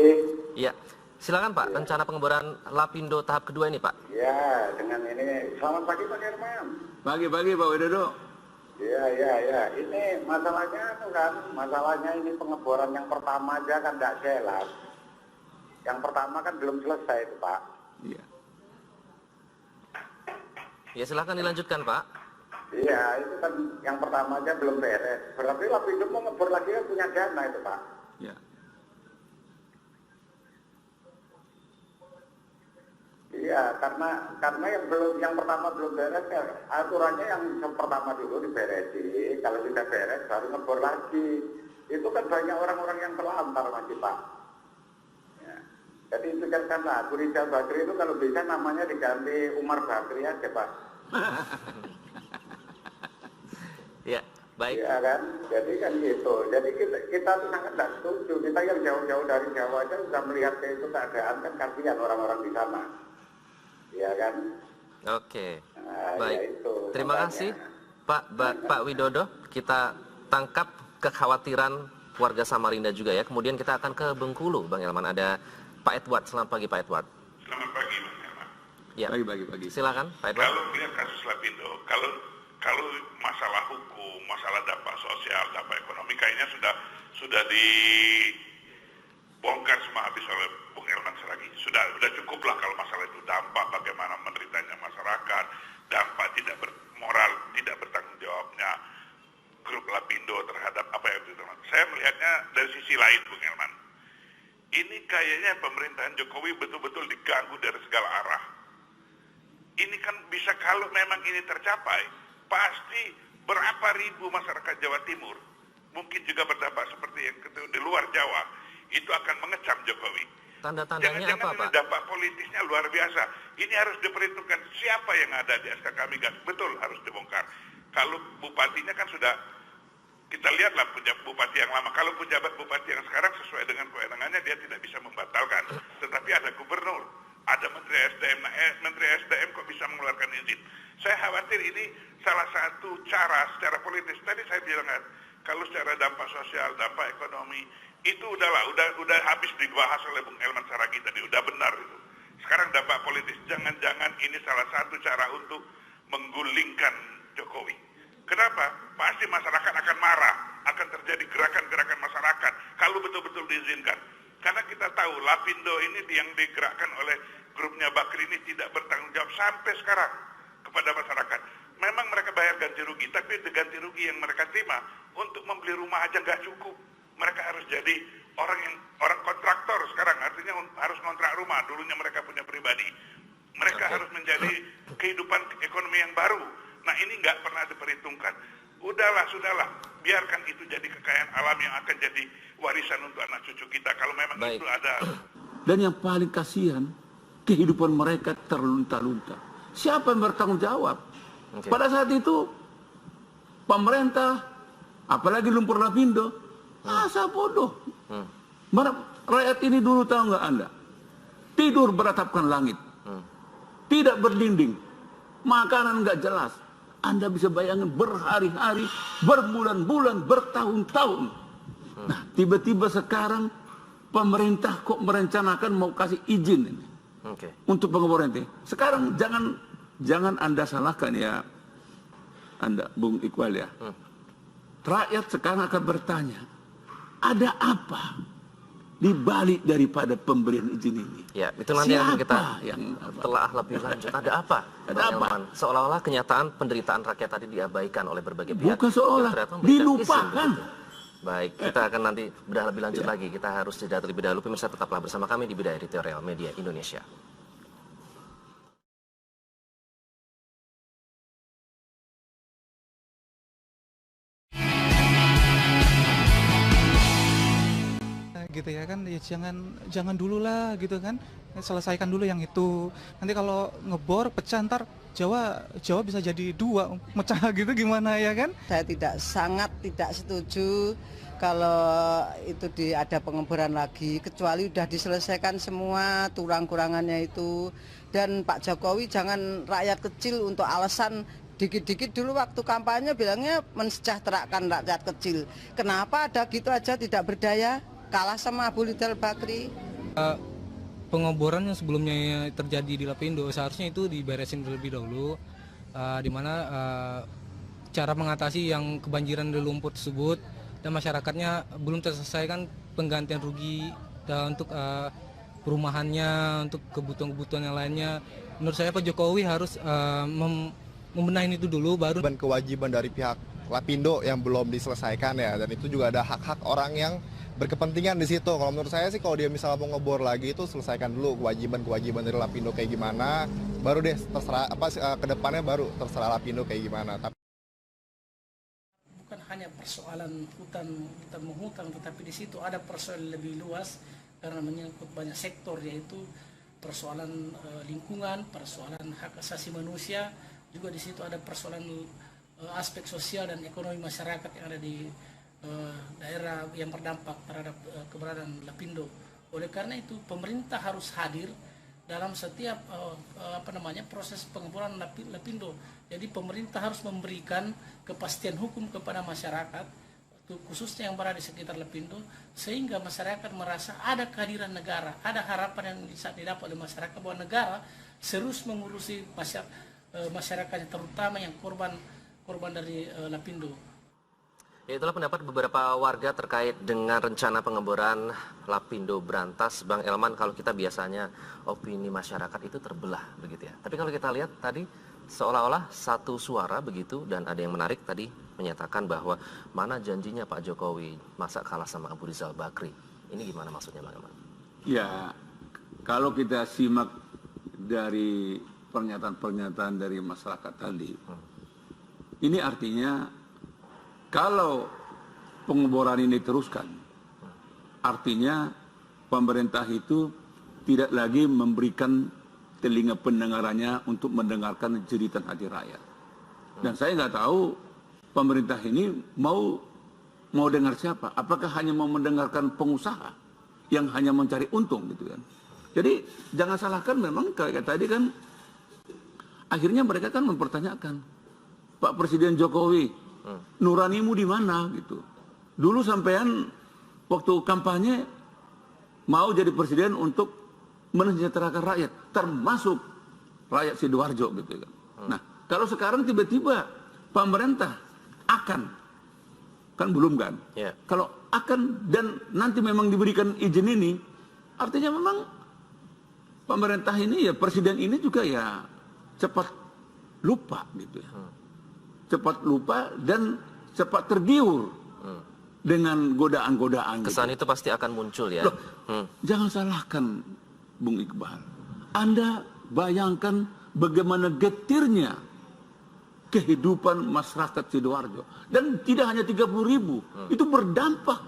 Iya, silakan Pak. Rencana pengeboran Lapindo tahap kedua ini, Pak. Ya, dengan ini. Selamat pagi, Pak Herman. Pagi-pagi, Pak Widodo. Iya. Ini masalahnya ini pengeboran yang pertama aja kan tidak jelas. Yang pertama kan belum selesai itu, Pak. Iya. Ya, silakan dilanjutkan, Pak. Iya, itu kan yang pertama aja belum beres. Berarti Lapindo mau ngebor lagi kan punya dana itu, Pak. Iya. Iya, karena yang pertama belum beres ya, aturannya yang pertama dulu diberesi. Kalau sudah beres baru ngebor lagi. Itu kan banyak orang-orang yang terlantar masih, Pak. Ya. Jadi itu kan Abu Rizal Bakri itu kalau bisa namanya diganti Umar Bakri aja, Pak. Ya, baik. Iya kan, jadi kan gitu. Jadi kita tuh sangat tidak setuju. Kita yang jauh-jauh dari Jawa aja sudah melihat itu keadaan kan kasihan orang-orang di sana. Iya kan? Oke. Nah, baik. ya itu, Terima kasih Pak Widodo. Kita tangkap kekhawatiran warga Samarinda juga ya. Kemudian kita akan ke Bengkulu, Bang Elman. Ada Pak Edward. Selamat pagi, Pak Edward. Selamat pagi, Bang Elman. Ya. Pagi. Silakan, Pak Edward. Kalau melihat kasus Lapindo, kalau masalah hukum, masalah dampak sosial, dampak ekonomi kayaknya sudah dibongkar semua habis oleh Bung Elman Saragih. Sudah cukup lah kalau masalah itu dampak bagaimana menderitanya masyarakat, dampak tidak bermoral, tidak bertanggung jawabnya grup Lapindo terhadap apa yang itu. Saya melihatnya dari sisi lain, Bung Elman. Ini kayaknya pemerintahan Jokowi betul-betul diganggu dari segala arah. Ini kan bisa kalau memang ini tercapai, pasti berapa ribu masyarakat Jawa Timur, mungkin juga berdampak seperti yang di luar Jawa, itu akan mengecam Jokowi. Tanda-tandanya apa, Pak? Dampak politisnya luar biasa. Ini harus diperhitungkan siapa yang ada di SKK Migas. Betul, harus dibongkar. Kalau bupatinya kan sudah, kita lihatlah bupati yang lama. Kalau pejabat bupati yang sekarang sesuai dengan kewenangannya, dia tidak bisa membatalkan. Tetapi ada gubernur, ada Menteri SDM. Nah, Menteri SDM kok bisa mengeluarkan izin? Saya khawatir ini salah satu cara secara politis. Tadi saya bilang kan, kalau secara dampak sosial, dampak ekonomi, itu udah habis dibahas oleh Bung Elman Saragih tadi, udah benar itu. Sekarang dampak politis, jangan-jangan ini salah satu cara untuk menggulingkan Jokowi. Kenapa? Pasti masyarakat akan marah, akan terjadi gerakan-gerakan masyarakat kalau betul-betul diizinkan. Karena kita tahu Lapindo ini yang digerakkan oleh grupnya Bakri ini tidak bertanggung jawab sampai sekarang kepada masyarakat. Memang mereka bayar ganti rugi, tapi ganti rugi yang mereka terima untuk membeli rumah aja nggak cukup. Mereka harus jadi orang kontraktor sekarang, artinya harus kontrak rumah. Dulunya mereka punya pribadi. Mereka harus menjadi kehidupan ekonomi yang baru. Nah, ini nggak pernah diperhitungkan. Sudahlah, biarkan itu jadi kekayaan alam yang akan jadi warisan untuk anak cucu kita. Kalau memang itu ada. Dan yang paling kasihan, kehidupan mereka terlunta-lunta. Siapa yang bertanggung jawab? Pada saat itu, pemerintah, apalagi lumpur Lapindo, masa bodoh. Rakyat ini dulu tahu nggak Anda? Tidur beratapkan langit. Tidak berdinding. Makanan nggak jelas. Anda bisa bayangin berhari-hari, berbulan-bulan, bertahun-tahun. Nah, tiba-tiba sekarang pemerintah kok merencanakan mau kasih izin ini untuk pengeboran ini. Sekarang jangan Anda salahkan ya, Anda Bung Iqbal ya. Rakyat sekarang akan bertanya, ada apa di balik daripada pemberian izin ini? Ya, itu nanti yang kita yang telah lebih lanjut. Ada apa? Ada apa? Seolah-olah kenyataan penderitaan rakyat tadi diabaikan oleh berbagai pihak. Bukan seolah, dilupakan. Baik, kita akan nanti bedah lebih lanjut lagi. Kita harus jeda terlebih dahulu. Pemirsa tetaplah bersama kami di Bidai Editorial Media Indonesia. gitu ya kan, ya jangan dulu lah gitu kan, selesaikan dulu yang itu. Nanti kalau ngebor pecah ntar Jawa bisa jadi dua, mecah gitu gimana ya kan? Saya sangat tidak setuju kalau itu ada pengeboran lagi, kecuali udah diselesaikan semua kurang-kurangannya itu. Dan Pak Jokowi jangan rakyat kecil untuk alasan dikit-dikit dulu waktu kampanye bilangnya mensejahterakan rakyat kecil. Kenapa ada gitu aja tidak berdaya, kalah sama Abu Rizal Bakri? Pengeboran yang sebelumnya terjadi di Lapindo seharusnya itu diberesin terlebih dahulu, di mana cara mengatasi yang kebanjiran dari lumpur tersebut dan masyarakatnya belum terselesaikan penggantian rugi dan untuk perumahannya, untuk kebutuhan-kebutuhan yang lainnya. Menurut saya Pak Jokowi harus membenahi itu dulu baru. Kewajiban dari pihak Lapindo yang belum diselesaikan ya, dan itu juga ada hak-hak orang yang berkepentingan di situ. Kalau menurut saya sih kalau dia misalnya mau ngebor lagi itu selesaikan dulu kewajiban dari Lapindo kayak gimana, baru deh terserah kedepannya baru terserah Lapindo kayak gimana. Bukan hanya persoalan hutan menghutang, tetapi di situ ada persoalan lebih luas karena menyangkut banyak sektor, yaitu persoalan lingkungan, persoalan hak asasi manusia, juga di situ ada persoalan aspek sosial dan ekonomi masyarakat yang ada di daerah yang berdampak terhadap keberadaan Lapindo. Oleh karena itu pemerintah harus hadir dalam setiap proses pengeboran Lapindo. Jadi pemerintah harus memberikan kepastian hukum kepada masyarakat, khususnya yang berada di sekitar Lapindo, sehingga masyarakat merasa ada kehadiran negara, ada harapan yang bisa didapat oleh masyarakat bahwa negara serius mengurusi masyarakatnya, terutama yang korban dari Lapindo. Ya, itulah pendapat beberapa warga terkait dengan rencana pengeboran Lapindo Brantas. Bang Elman, kalau kita biasanya opini masyarakat itu terbelah begitu ya. Tapi kalau kita lihat tadi seolah-olah satu suara begitu, dan ada yang menarik tadi menyatakan bahwa mana janjinya Pak Jokowi, masa kalah sama Abu Rizal Bakri. Ini gimana maksudnya Bang Elman? Ya, kalau kita simak dari pernyataan-pernyataan dari masyarakat tadi, ini artinya kalau pengeboran ini diteruskan, artinya pemerintah itu tidak lagi memberikan telinga pendengarannya untuk mendengarkan jeritan hati rakyat. Dan saya nggak tahu pemerintah ini mau dengar siapa. Apakah hanya mau mendengarkan pengusaha yang hanya mencari untung gitu kan? Jadi jangan salahkan, memang kayak tadi kan akhirnya mereka kan mempertanyakan, Pak Presiden Jokowi, nuranimu di mana gitu. Dulu sampean waktu kampanye mau jadi presiden untuk mensejahterakan rakyat, termasuk rakyat Sidoarjo gitu kan. Nah, kalau sekarang tiba-tiba pemerintah akan, kan belum kan? Yeah. Kalau akan dan nanti memang diberikan izin ini, artinya memang pemerintah ini ya, presiden ini juga ya cepat lupa gitu ya. Cepat lupa dan cepat tergiur dengan godaan-godaan. Kesan gitu. itu pasti akan muncul ya. Loh, jangan salahkan Bung Iqbal. Anda bayangkan bagaimana getirnya kehidupan masyarakat Sidoarjo. Dan tidak hanya 30.000, itu berdampak.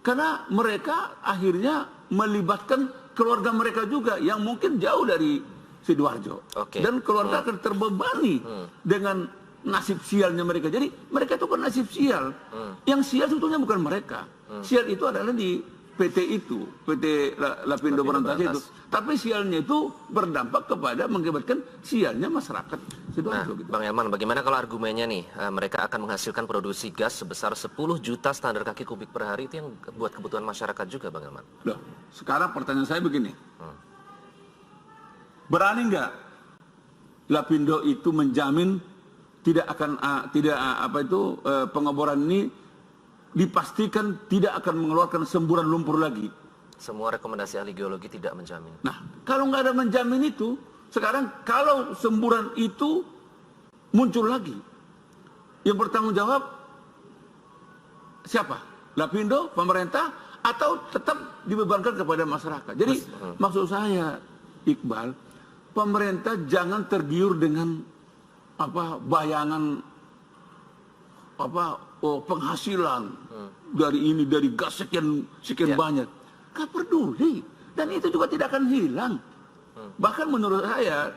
Karena mereka akhirnya melibatkan keluarga mereka juga yang mungkin jauh dari Sidoarjo. Dan keluarga akan terbebani dengan nasib sialnya mereka. Jadi mereka itu kan nasib sial. Yang sial sebetulnya bukan mereka. Sial itu adalah di PT itu, PT Lapindo Brantas itu. Tapi sialnya itu berdampak kepada mengakibatkan sialnya masyarakat Sidoarjo. Nah, Bang Elman, bagaimana kalau argumennya nih, mereka akan menghasilkan produksi gas sebesar 10 juta standar kaki kubik per hari, itu yang buat kebutuhan masyarakat juga, Bang Elman? Loh, sekarang pertanyaan saya begini. Berani nggak Lapindo itu menjamin tidak akan pengeboran ini dipastikan tidak akan mengeluarkan semburan lumpur lagi? Semua rekomendasi ahli geologi tidak menjamin. Nah, kalau nggak ada menjamin itu, sekarang kalau semburan itu muncul lagi, yang bertanggung jawab siapa? Lapindo, pemerintah, atau tetap dibebankan kepada masyarakat? Jadi maksud saya, Iqbal, pemerintah jangan tergiur dengan bayangan penghasilan dari ini, dari gas sekian banyak. Gak peduli. Dan itu juga tidak akan hilang. Bahkan menurut saya,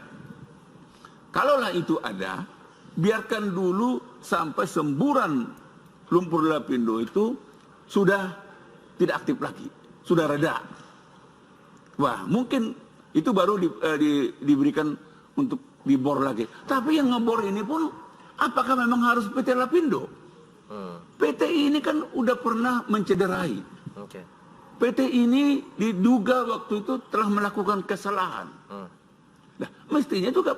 kalaulah itu ada, biarkan dulu sampai semburan lumpur lapindo itu sudah tidak aktif lagi, sudah reda. Wah, mungkin itu baru diberikan untuk dibor lagi. Tapi yang ngebor ini pun, apakah memang harus PT Lapindo? PT ini kan udah pernah mencederai. PT ini diduga waktu itu telah melakukan kesalahan. Nah, mestinya juga